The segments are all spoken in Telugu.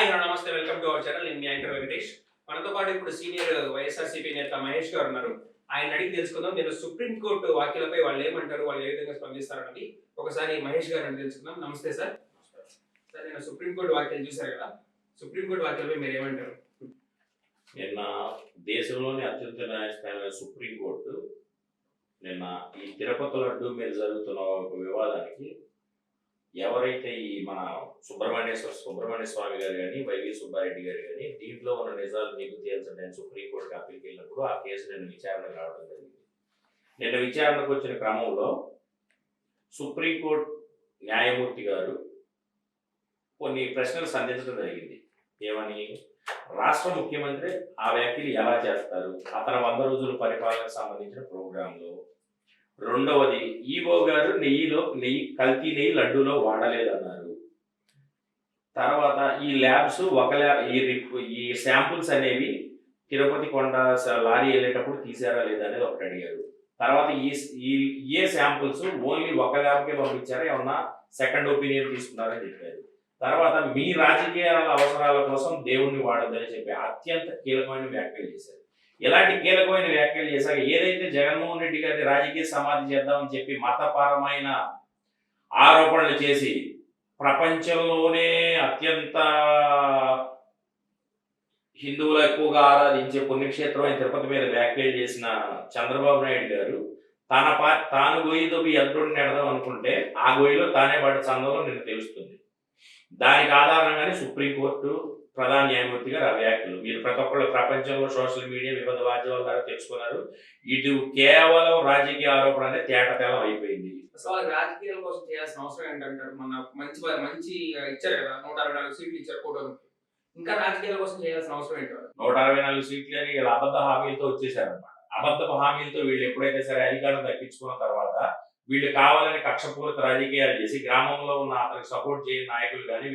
హాయ్ హలో నమస్తే వెల్కమ్ టు అవర్ ఛానల్. నేను మీ యాంకర్ వెంకటేష్. మనతో పాటు ఇప్పుడు సీనియర్ వైఎస్ఆర్సీపీ నేత మహేష్ గారు ఉన్నారు. ఆయన అడిగి తెలుసుకుందాం. నేను సుప్రీం కోర్టు వ్యాఖ్యలపై వాళ్ళు ఏమంటారు, వాళ్ళు ఏ విధంగా స్పందిస్తారన్నది ఒకసారి మహేష్ గారు అని తెలుసుకుందాం. నమస్తే సార్. సార్, నేను సుప్రీం కోర్టు వ్యాఖ్యలు చూశారు కదా, సుప్రీం కోర్టు వ్యాఖ్యలపై మీరు ఏమంటారు? నిన్న దేశంలోని అత్యున్నత న్యాయస్థానమైన సుప్రీంకోర్టు నిన్న ఈ తిరుపతి లడ్డు మీద జరుగుతున్న ఒక వివాదానికి ఎవరైతే ఈ మన సుబ్రహ్మణ్య స్వామి గారు కానీ వైవి సుబ్బారెడ్డి గారు కానీ దీంట్లో ఉన్న నిజాలు మీకు తేల్చండి అని సుప్రీంకోర్టుకి అప్పీల్కి వెళ్ళినప్పుడు ఆ కేసు నిన్న విచారణకు రావడం జరిగింది. నిన్న విచారణకు వచ్చిన క్రమంలో సుప్రీంకోర్టు న్యాయమూర్తి గారు కొన్ని ప్రశ్నలు సంధించడం జరిగింది. ఏమని? రాష్ట్ర ముఖ్యమంత్రి ఆ వ్యాఖ్యలు ఎలా చేస్తారు, అతని 100 రోజుల పరిపాలనకు సంబంధించిన ప్రోగ్రాంలో. రెండవది, ఈవో గారు కల్తీ నెయ్యి లడ్డూలో వాడలేదన్నారు. తర్వాత ఈ ల్యాబ్స్ ఈ శాంపుల్స్ అనేవి తిరుపతి కొండ లారీ వెళ్ళేటప్పుడు తీసారా లేదా అనేది ఒకటి అడిగారు. తర్వాత ఏ శాంపుల్స్ ఓన్లీ ఒక ల్యాబ్కే పంపించారా, ఏమన్నా సెకండ్ ఒపీనియన్ తీసుకున్నారని చెప్పారు. తర్వాత మీ రాజకీయ అవసరాల కోసం దేవుణ్ణి వాడొద్దని చెప్పి అత్యంత కీలకమైన వ్యాఖ్యలు చేశారు. ఇలాంటి కీలకమైన వ్యాఖ్యలు చేశాక ఏదైతే జగన్మోహన్ రెడ్డి గారిని రాజకీయ సమాధి చేద్దామని చెప్పి మతపరమైన ఆరోపణలు చేసి ప్రపంచంలోనే అత్యంత హిందువులు ఎక్కువగా ఆరాధించే పుణ్యక్షేత్రమైన తిరుపతి మీద వ్యాఖ్యలు చేసిన చంద్రబాబు నాయుడు గారు తాను గొయ్యి దొబ్బి ఎదురుని నెడదాం అనుకుంటే ఆ గొయ్యిలో తానే పడ్డ చందంలో నిన్ను తెలుస్తుంది. దానికి ఆధారంగానే సుప్రీంకోర్టు ప్రధాన న్యాయమూర్తి గారు ఆ వ్యాఖ్యలు మీరు ప్రతి ఒక్కళ్ళు ప్రపంచంలో సోషల్ మీడియా వివిధ మాధ్యమాల ద్వారా తెలుసుకున్నారు. ఇటు కేవలం రాజకీయ ఆరోపణ అనేది తేటతెల్లం అయిపోయింది. అసలు వాళ్ళకి రాజకీయాల కోసం చేయాల్సిన అవసరం ఏంటంటారు? మన మంచి ఇచ్చారు కదా, 164 సీట్లు ఇచ్చారు కూటమికి. ఇంకా రాజకీయాల కోసం చేయాల్సిన అవసరం ఏంటో? 164 సీట్లు అని వీళ్ళు అబద్ధ హామీలతో వచ్చేసారనమాట. అబద్ధ హామీలతో వీళ్ళు ఎప్పుడైతే సరే అధికారం దక్కించుకున్న తర్వాత వీళ్ళు కావాలని కక్షపూరిత రాజకీయాలు చేసి గ్రామంలో ఉన్న అతనికి సపోర్ట్ చేయని నాయకులు కానీ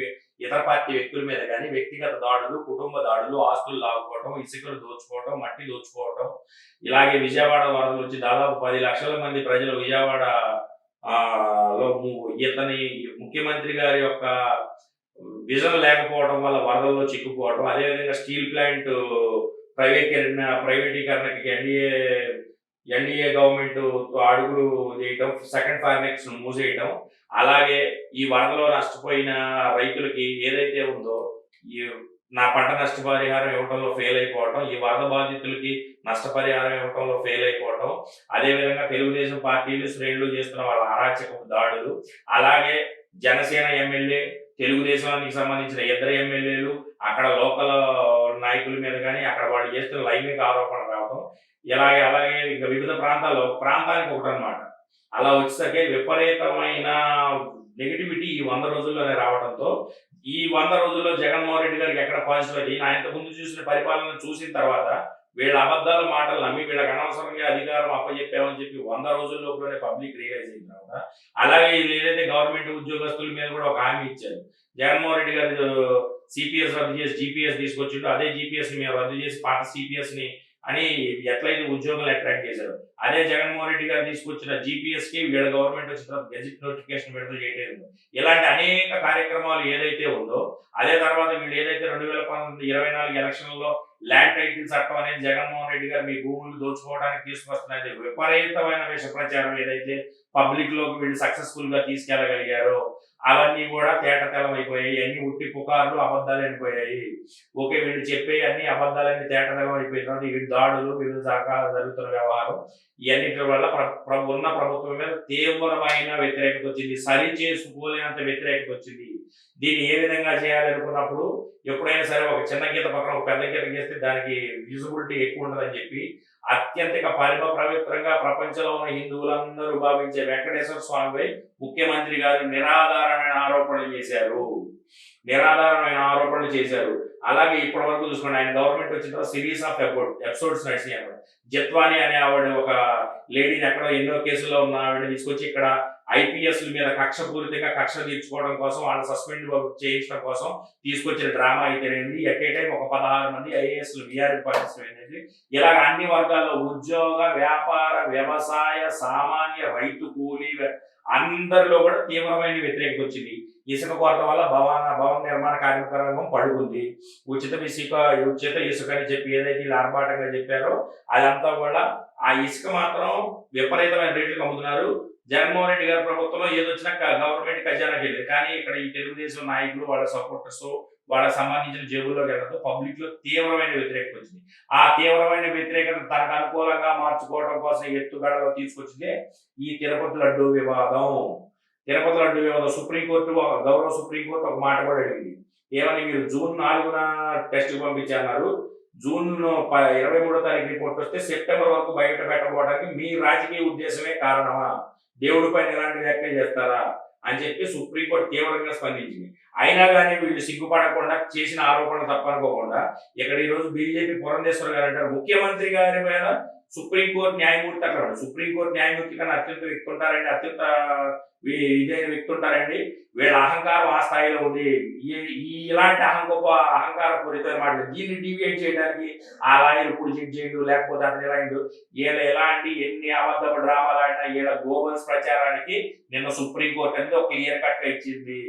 ఇతర పార్టీ వ్యక్తుల మీద కానీ వ్యక్తిగత దాడులు, కుటుంబ దాడులు, ఆస్తులు లాగుకోవటం, ఇసుకలు దోచుకోవటం, మట్టి దోచుకోవటం. ఇలాగే విజయవాడ వరదలు వచ్చి దాదాపు 10 లక్షల మంది ప్రజలు విజయవాడ లో ఇతని ముఖ్యమంత్రి గారి యొక్క విజన్ లేకపోవడం వల్ల వరదల్లో చిక్కుకోవడం, అదేవిధంగా స్టీల్ ప్లాంట్ ప్రైవేటీకరణకి ఎన్డీఏ గవర్నమెంట్ అడుగులు చేయటం, సెకండ్ ఫార్మెక్స్ మూసేయటం, అలాగే ఈ వరదలో నష్టపోయిన రైతులకి ఏదైతే ఉందో ఈ నా పంట నష్టపరిహారం ఇవ్వడంలో ఫెయిల్ అయిపోవటం, ఈ వరద బాధితులకి నష్టపరిహారం ఇవ్వడంలో ఫెయిల్ అయిపోవటం, అదేవిధంగా తెలుగుదేశం పార్టీలు శ్రేణులు చేస్తున్న వాళ్ళ అరాచక దాడులు, అలాగే జనసేన ఎమ్మెల్యే, తెలుగుదేశానికి సంబంధించిన ఇద్దరు ఎమ్మెల్యేలు అక్కడ లోకల్ నాయకుల మీద కానీ అక్కడ వాళ్ళు చేస్తున్న లైంగిక ఆరోపణలు రావడం, అలాగే ఇంకా వివిధ ప్రాంతానికి ఒకటి అనమాట. అలా వచ్చేసరికి విపరీతమైన నెగిటివిటీ ఈ 100 రోజుల్లోనే రావడంతో ఈ 100 రోజుల్లో జగన్మోహన్ రెడ్డి గారికి ఎక్కడ పాజిటివ్ అయితే ఆయన ముందు చూసిన పరిపాలన చూసిన తర్వాత వీళ్ళ అబద్ధాల మాటలు నమ్మి వీళ్ళకి అనవసరంగా అధికారం అప్పచెప్పామని చెప్పి 100 రోజుల్లోనే పబ్లిక్ రియలైజ్ అయిన తర్వాత, అలాగే ఏదైతే గవర్నమెంట్ ఉద్యోగస్తుల మీద కూడా ఒక హామీ ఇచ్చారు. జగన్మోహన్ రెడ్డి గారు సిపిఎస్ రద్దు చేసి జీపీఎస్ తీసుకొచ్చిండు, అదే జీపీఎస్ ని మేము రద్దు చేసి పాత సిపిఎస్ ని అని ఎట్లయితే ఉద్యోగాలు అట్రాక్ట్ చేశారు, అదే జగన్మోహన్ రెడ్డి గారు తీసుకొచ్చిన జీపీఎస్ కి వీళ్ళ గవర్నమెంట్ వచ్చిన తర్వాత గెజిట్ నోటిఫికేషన్ విడుదల చేయలేదు. ఇలాంటి అనేక కార్యక్రమాలు ఏదైతే ఉందో, అదే తర్వాత వీళ్ళు ఏదైతే 2024 ఎలక్షన్లలో ల్యాండ్ టైటిల్ చట్టం అనేది జగన్మోహన్ రెడ్డి గారు మీ భూములు దోచుకోవడానికి తీసుకొస్తున్నది విపరీతమైన విష ప్రచారం ఏదైతే పబ్లిక్ లోకి వీళ్ళు సక్సెస్ఫుల్ గా తీసుకెళ్లగలిగారో అవన్నీ కూడా తేటతెల్లం అయిపోయాయి. అన్ని ఉట్టి పుకార్లు, అబద్ధాలు అయిపోయాయి. ఓకే, వీళ్ళు చెప్పే అన్ని అబద్ధాలన్నీ తేటతెల్లం అయిపోయిన తర్వాత వీళ్ళు దాడులు, వివిధ రకాల జరుగుతున్న వ్యవహారం ఇవన్నిటి వల్ల ఉన్న ప్రభుత్వం మీద తీవ్రమైన వ్యతిరేకత వచ్చింది. సరి చేసుకోలేనంత వ్యతిరేకత వచ్చింది. దీన్ని ఏ విధంగా చేయాలనుకున్నప్పుడు ఎప్పుడైనా సరే ఒక చిన్న గీత పక్కన ఒక పెద్ద గీత గీస్తే దానికి విజిబిలిటీ ఎక్కువ ఉంటుందని చెప్పి అత్యంత పవిత్రంగా ప్రపంచంలో ఉన్న హిందువులందరూ భావించే వెంకటేశ్వర స్వామిపై ముఖ్యమంత్రి గారు నిరాధారమైన ఆరోపణలు చేశారు. అలాగే ఇప్పటి వరకు చూసుకోండి, ఆయన గవర్నమెంట్ వచ్చిన తర్వాత సిరీస్ ఆఫ్ ఎపిసోడ్స్ నడిచినాయి అన్నమాట. జత్వాని అనే ఆవిడ ఒక లేడీని ఎక్కడో ఎన్నో కేసుల్లో ఉన్న ఆవిడ తీసుకొచ్చి ఇక్కడ ఐపీఎస్ల మీద కక్షపూరితంగా కక్ష తీర్చుకోవడం కోసం, వాళ్ళని సస్పెండ్ చేయించడం కోసం తీసుకొచ్చిన డ్రామా అయితేనేది. ఎట్ ఏ టైం ఒక 16 మంది ఐఏఎస్లు వీఆర్కి పాటించడం. ఇలాగ అన్ని వర్గాల్లో ఉద్యోగ, వ్యాపార, వ్యవసాయ, సామాన్య, రైతు కూలీ, అందరిలో కూడా తీవ్రమైన వ్యతిరేకత వచ్చింది. ఇసుక కొరత వల్ల భవన నిర్మాణ కార్మిక రంగం పడుకుంది. ఉచిత ఇసుక అని చెప్పి ఏదైతే వీళ్ళు ఆర్భాటంగా చెప్పారో అదంతా కూడా ఆ ఇసుక మాత్రం విపరీతమైన రేట్లకు అమ్ముతున్నారు. జగన్మోహన్ రెడ్డి గారి ప్రభుత్వంలో ఏదొచ్చినా గవర్నమెంట్ ఖజానాకి వెళ్ళేది. కానీ ఇక్కడ ఈ తెలుగుదేశం నాయకులు వాళ్ళ సపోర్టర్స్ వాళ్ళకి సంబంధించిన జేబుల్లోకి వెళ్ళడంతో పబ్లిక్ లో తీవ్రమైన వ్యతిరేకత వచ్చింది. ఆ తీవ్రమైన వ్యతిరేకత తనకు అనుకూలంగా మార్చుకోవడం కోసం ఎత్తుగడలో తీసుకొచ్చిందే ఈ తిరుపతి లడ్డూ వివాదం. తిరుపతి లడ్డూ వివాదం గౌరవ సుప్రీంకోర్టు ఒక మాట కూడా అడిగింది. ఏమని, మీరు జూన్ 4న టెస్ట్ పంపించారు, జూన్ 23వ తారీఖు రిపోర్ట్ వస్తే సెప్టెంబర్ వరకు బయట పెట్టకపోవడానికి మీ రాజకీయ ఉద్దేశమే కారణమా, దేవుడి పైన ఎలాంటి వ్యాఖ్యలు చేస్తారా అని చెప్పి సుప్రీంకోర్టు తీవ్రంగా స్పందించింది. అయినా కానీ వీళ్ళు సిగ్గుపడకుండా చేసిన ఆరోపణలు తప్పనుకోకుండా ఇక్కడ ఈ రోజు బీజేపీ పురంధేశ్వర్ గారు అంటారు ముఖ్యమంత్రి గారి మీద సుప్రీంకోర్టు న్యాయమూర్తి అక్కడ సుప్రీంకోర్టు న్యాయమూర్తి కన్నా అత్యంత వ్యక్తి ఉంటారండి, అత్యంత ఇదైన వ్యక్తి ఉంటారండి. వీళ్ళ అహంకారం ఆ స్థాయిలో ఉంది. ఇలాంటి అహంకార పూరితమైన మాటలు దీన్ని డివియేట్ చేయడానికి ఆ లాయర్ ఇప్పుడు జడ్జి చేయండు, లేకపోతే అతను ఎలా అయిండు, వీళ్ళ ఎలాంటి ఎన్ని అబద్ధపు డ్రామాలు ఆడినా వీళ్ళ గోబల్స్ ప్రచారానికి నిన్న సుప్రీంకోర్టు అనేది ఒక క్లియర్ కట్ ఇచ్చింది.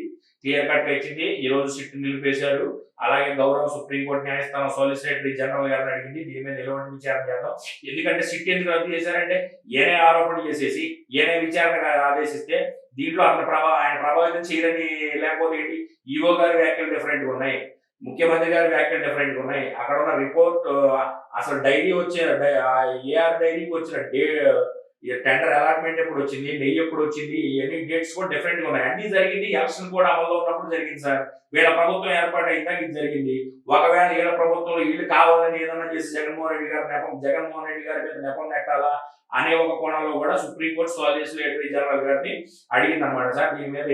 ఈ రోజు సిట్ నిలిపేశారు. అలాగే గౌరవ సుప్రీంకోర్టు న్యాయస్థానం సోలిసిటరీ జనరల్ గారిని అడిగింది దీని మీద నిలబడి విచారణ చేద్దాం. ఎందుకంటే సిట్ ఎందుకు రద్దు చేశారంటే ఏనే ఆరోపణ చేసేసి ఏనే విచారణ ఆదేశిస్తే దీంట్లో ఆయన ప్రభావితం చేయదని, లేకపోతే ఏంటి, ఈఓ గారి వ్యాఖ్యలు డిఫరెంట్గా ఉన్నాయి, ముఖ్యమంత్రి గారి వ్యాఖ్యలు డిఫరెంట్గా ఉన్నాయి. అక్కడ ఉన్న రిపోర్ట్ అసలు డైరీ వచ్చే ఏఆర్ డైరీకి వచ్చిన టెండర్ అలాట్మెంట్ ఎప్పుడు వచ్చింది, నెయ్యి ఎప్పుడు వచ్చింది, ఇవన్నీ డేట్స్ కూడా డిఫరెంట్ గా ఉన్నాయి. అన్ని జరిగింది ఎలక్షన్ కూడా అమల్లో ఉన్నప్పుడు జరిగింది సార్. వీళ్ళ ప్రభుత్వం ఏర్పాటు అయిందా ఇది జరిగింది. ఒకవేళ వీళ్ళ ప్రభుత్వంలో వీళ్ళు కావాలని ఏదన్నా చేసి జగన్మోహన్ రెడ్డి గారి మీద నెపం నెట్టాలా అనే ఒక కోణంలో కూడా సుప్రీంకోర్టు సోలిసిటరీ జనరల్ గారిని అడిగింది అనమాట. సార్ దీని మీద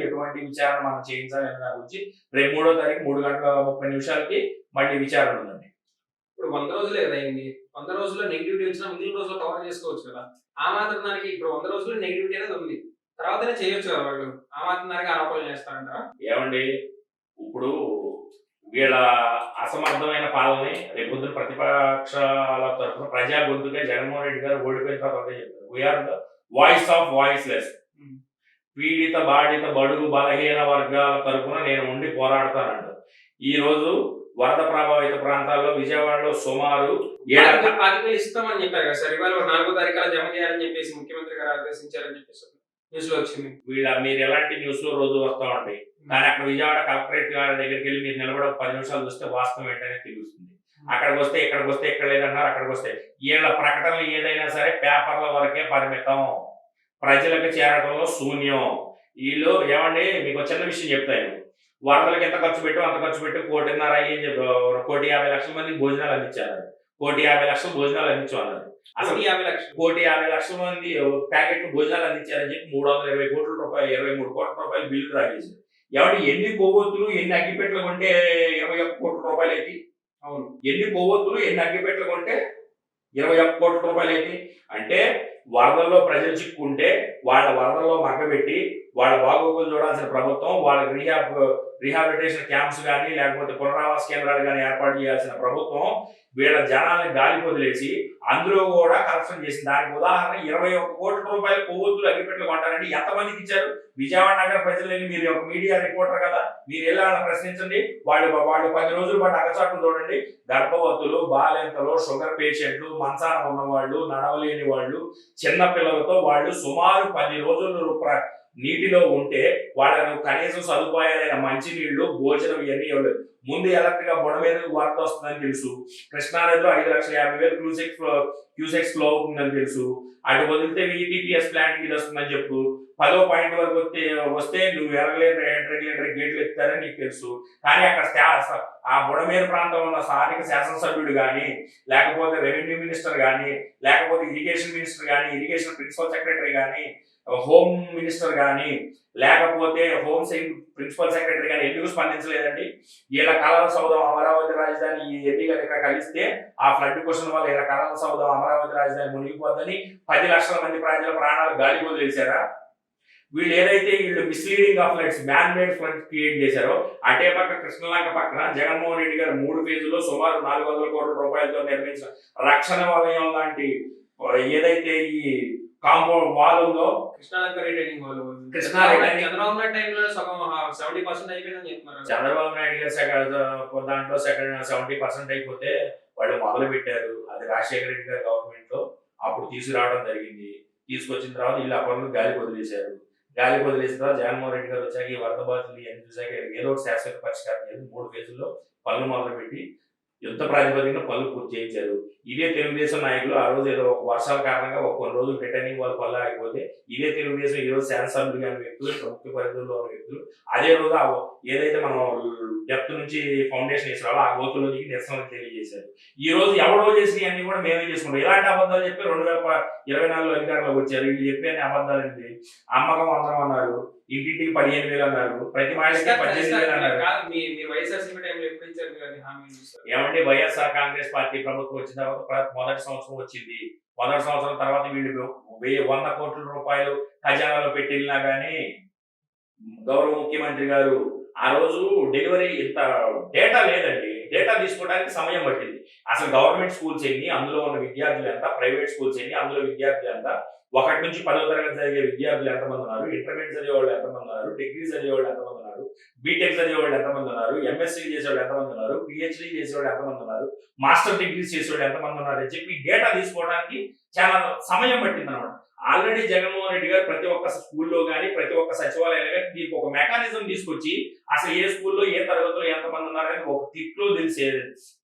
ఎటువంటి విచారణ మనం చేయించాలి అనే దాని గురించి రేపు 3వ తారీఖు 3:30 మళ్ళీ విచారణ ఉందండి. ఇప్పుడు 100 రోజులే కదా అయింది. 100 రోజుల్లో నెగిటివిటీ వచ్చినా మిగిలిన రోజుల్లో కవర్ చేసుకోవచ్చు కదా. ఆ మాత్రం దానికి ఇప్పుడు 100 రోజుల్లో నెగిటివిటీ అనేది ఉంది, తర్వాతనే చేయొచ్చు కదా వాళ్ళు. ఆ మాత్రం దానికి ఆరోపణలు చేస్తారంటారా? ఏమండి, ఇప్పుడు వీళ్ళ అసమర్థమైన పాలనే రేపొద్దున ప్రతిపక్షాల తరఫున ప్రజా గొంతుగా జగన్మోహన్ రెడ్డి గారు ఓడిపోయిన తర్వాత చెప్పారు, we are the voice of voiceless. పీడిత బాధిత బడుగు బలహీన వర్గాల తరఫున నేను ఉండి పోరాడతానంట. ఈ రోజు వరద ప్రభావిత ప్రాంతాల్లో విజయవాడలో సుమారు 10,000 ఇస్తామని చెప్పారు కదా సార్. ఇవాళ 4వ తారీఖున జమ చేయాలని చెప్పేసి ముఖ్యమంత్రి గారు ఆదేశించారని చెప్పేసి న్యూస్ లో వచ్చింది. మీరు ఎలాంటి న్యూస్ లో రోజు వస్తూ ఉంటాయి, కానీ అక్కడ విజయవాడ కలెక్టరేట్ గారి దగ్గరికి వెళ్ళి మీరు నిలబడి 10 నిమిషాలు చూస్తే వాస్తవం ఏంటనే తెలుస్తుంది. అక్కడికి వస్తే ఇక్కడ లేదన్నారు, అక్కడికి వస్తే వీళ్ళ ప్రకటనలు ఏదైనా సరే పేపర్ల వరకే పరిమితం, ప్రజలకు చేరడంలో శూన్యం. వీళ్ళు ఏమండి, మీకు చిన్న విషయం చెప్తాను. వరదలకు ఎంత ఖర్చు పెట్టు అంత ఖర్చు పెట్టి 1,50,00,000 మందికి భోజనాలు అందించారు. 1,50,00,000 భోజనాలు అందించారు. అసలు 1,50,00,000 మంది ప్యాకెట్లు భోజనాలు అందించారని చెప్పి 320 కోట్ల రూపాయలు 23 కోట్ల రూపాయలు బిల్లు రాగేశారు. ఎవరి ఎన్ని కొవ్వొత్తులు ఎన్ని అగ్గిపెట్లు కొంటే 21 కోట్ల రూపాయలు అయితే, అవును, ఎన్ని కొవ్వొత్తులు ఎన్ని అగ్గిపెట్లు కొంటే 21 కోట్ల రూపాయలు అయితే, అంటే వరదల్లో ప్రజలు చిక్కుంటే వాళ్ళ వరదల్లో మగ్గబెట్టి వాళ్ళ బాగోగులు చూడాల్సిన ప్రభుత్వం, వాళ్ళ రీహాబిలిటేషన్ క్యాంప్స్ కానీ లేకపోతే పునరావాస కేంద్రాలు కానీ ఏర్పాటు చేయాల్సిన ప్రభుత్వం వీళ్ళ జనాలను గాలికి వదిలేసి అందులో కూడా కరప్షన్ చేసింది. దానికి ఉదాహరణ 21 కోట్ల రూపాయల కొవ్వొత్తులు అగ్గిపెట్లు కొంటారండి. ఎంతమందికి ఇచ్చారు? విజయవాడ నగర ప్రజలని, మీరు ఒక మీడియా రిపోర్టర్ కదా, మీరు ఎలా ప్రశ్నించండి. వాళ్ళు 10 రోజుల పాటు అగచాట్లు చూడండి. గర్భవతులు, బాలింతలు, షుగర్ పేషెంట్లు, మంచాన ఉన్నవాళ్ళు, నడవలేని వాళ్ళు, చిన్న పిల్లలతో వాళ్ళు సుమారు 10 రోజులు నీటిలో ఉంటే వాళ్ళను కనీసం సదుపాయాలైన మంచినీళ్లు, భోజనం ఇవన్నీ ఇవ్వలేదు. ముందు ఎలక్ట్ గా బుడ మీద వరద వస్తుందని తెలుసు, కృష్ణానదిలో 5,50,000 క్యూసెక్స్ ఫ్లో అవుతుందని తెలుసు, అటు వదిలితే VTPS ప్లాంట్ ఇది వస్తుందని చెప్పు, 10వ పాయింట్ వరకు వస్తే నువ్వు రెగ్యులేటరీ గేట్లు ఎత్తారని నీకు తెలుసు. కానీ అక్కడ ఆ బుడమేరు ప్రాంతంలో ఉన్న స్థానిక శాసనసభ్యుడు కానీ, లేకపోతే రెవెన్యూ మినిస్టర్ కానీ, లేకపోతే ఇరిగేషన్ మినిస్టర్ కానీ, ఇరిగేషన్ ప్రిన్సిపల్ సెక్రటరీ కానీ, హోమ్ మినిస్టర్ కానీ, లేకపోతే హోమ్ ప్రిన్సిపల్ సెక్రటరీ కానీ ఎందుకు స్పందించలేదండి? వీళ్ళ కళల సౌధం, అమరావతి రాజధాని ఇవన్నీ కనుక కలిస్తే ఆ ఫ్లడ్ క్వశ్చన్ వల్ల వీళ్ళ కళల సౌధం, అమరావతి రాజధాని మునిగిపోద్దని 10 లక్షల మంది ప్రజల ప్రాణాలు గాలికి వదిలేశారా? వీళ్ళు misleading of floods, man made floods create చేశారో, అటే పక్క కృష్ణలంక పక్కన జగన్మోహన్ రెడ్డి గారు 3 ఫేజుల్లో సుమారు 400 కోట్ల రూపాయలతో నిర్మించిన రక్షణ వలయం లాంటి ఏదైతే ఈ కాంపౌండ్ వాల్ ఉందో, కృష్ణానగర్ రిటైనింగ్ వాళ్ళు కృష్ణా రిటైనింగ్ చంద్రబాబు నాయుడు టైంలో సగం 70% అయిపోయిందని చెప్తున్నారు. చంద్రబాబు నాయుడు గారు దాంట్లో 70% అయిపోతే వాళ్ళు మొదలు పెట్టారు. అది రాజశేఖర రెడ్డి గారి గవర్నమెంట్ లో అప్పుడు తీసుకురావడం జరిగింది. తీసుకొచ్చిన తర్వాత వీళ్ళు ఆ పనులు గాలికి వదిలేశారు. గాలికి వదిలేసిన తర్వాత జగన్మోహన్ రెడ్డి గారు వచ్చాక ఈ వరద బాధితులు ఇవన్నీ చూసాక ఏదో ఒకటి శాశ్వత పరిష్కారం చేసి 3 ఫేజుల్లో పనులు మొదలు పెట్టి యుద్ధ ప్రాతిపదికన పనులు పూర్తి చేయించారు. ఇదే తెలుగుదేశం నాయకులు ఆ రోజు ఏదో ఒక వర్షాల కారణంగా ఒక కొన్ని రోజులు రిటర్నింగ్ వాళ్ళ పనులు ఆగిపోతే ఇదే తెలుగుదేశం ఈ రోజు శాసనసభ్యులు కాని వ్యక్తులు, ముఖ్య పరిధిలో ఉన్న వ్యక్తులు అదే రోజు ఏదైతే మనం డెప్త్ నుంచి ఫౌండేషన్ వేసారో ఆ గోతులో దిగి నిరసన తెలియజేశారు. ఈ రోజు ఎవరో చేసి అన్ని కూడా మేమే చేసుకుంటాం. ఇలాంటి అబద్ధాలు చెప్పి 2024 అధికారంలోకి వచ్చారు. వీళ్ళు చెప్పే అబద్ధాలు ఏంటి? అమ్మకం 100 అన్నారు, ఇంటింటికి 15,000 అన్నారు, ప్రతి మహిళకి 18,000 అన్నారు. ఏమంటే వైఎస్ఆర్ కాంగ్రెస్ పార్టీ ప్రభుత్వం వచ్చిన తర్వాత మొదటి సంవత్సరం వచ్చింది. మొదటి సంవత్సరం తర్వాత వీళ్ళు 100 కోట్ల రూపాయలు ఖజానాలో పెట్టినా గానీ గౌరవ ముఖ్యమంత్రి గారు ఆ రోజు డెలివరీ ఇంత డేటా లేదండి. డేటా తీసుకోవడానికి సమయం పట్టింది. అసలు గవర్నమెంట్ స్కూల్స్ ఎన్ని, అందులో ఉన్న విద్యార్థులు ఎంత, ప్రైవేట్ స్కూల్స్ ఎన్ని, అందులో విద్యార్థులు ఎంత, 1 నుంచి 10వ తరగతి చదివే విద్యార్థులు ఎంతమంది ఉన్నారు, ఇంటర్మీడియట్ చదివే వాళ్ళు ఎంతమంది ఉన్నారు, డిగ్రీ చదివే వాళ్ళు ఎంతమంది ఉన్నారు, బీటెక్ చదివే వాళ్ళు ఎంతమంది ఉన్నారు, ఎంఎస్సీ చేసేవాళ్ళు ఎంతమంది ఉన్నారు, పిహెచ్డీ చేసేవాళ్ళు ఎంతమంది ఉన్నారు, మాస్టర్ డిగ్రీస్ చేసేవాళ్ళు ఎంతమంది ఉన్నారు అని చెప్పి డేటా తీసుకోవడానికి చాలా సమయం పట్టింది అనమాట. ఆల్రెడీ జగన్మోహన్ రెడ్డి గారు ప్రతి ఒక్క స్కూల్లో కానీ ప్రతి ఒక్క సచివాలయంలో కానీ దీనికి ఒక మెకానిజం తీసుకొచ్చి అసలు ఏ స్కూల్లో ఏ తరగతిలో ఎంతమంది ఉన్నారని ఒక తిట్లో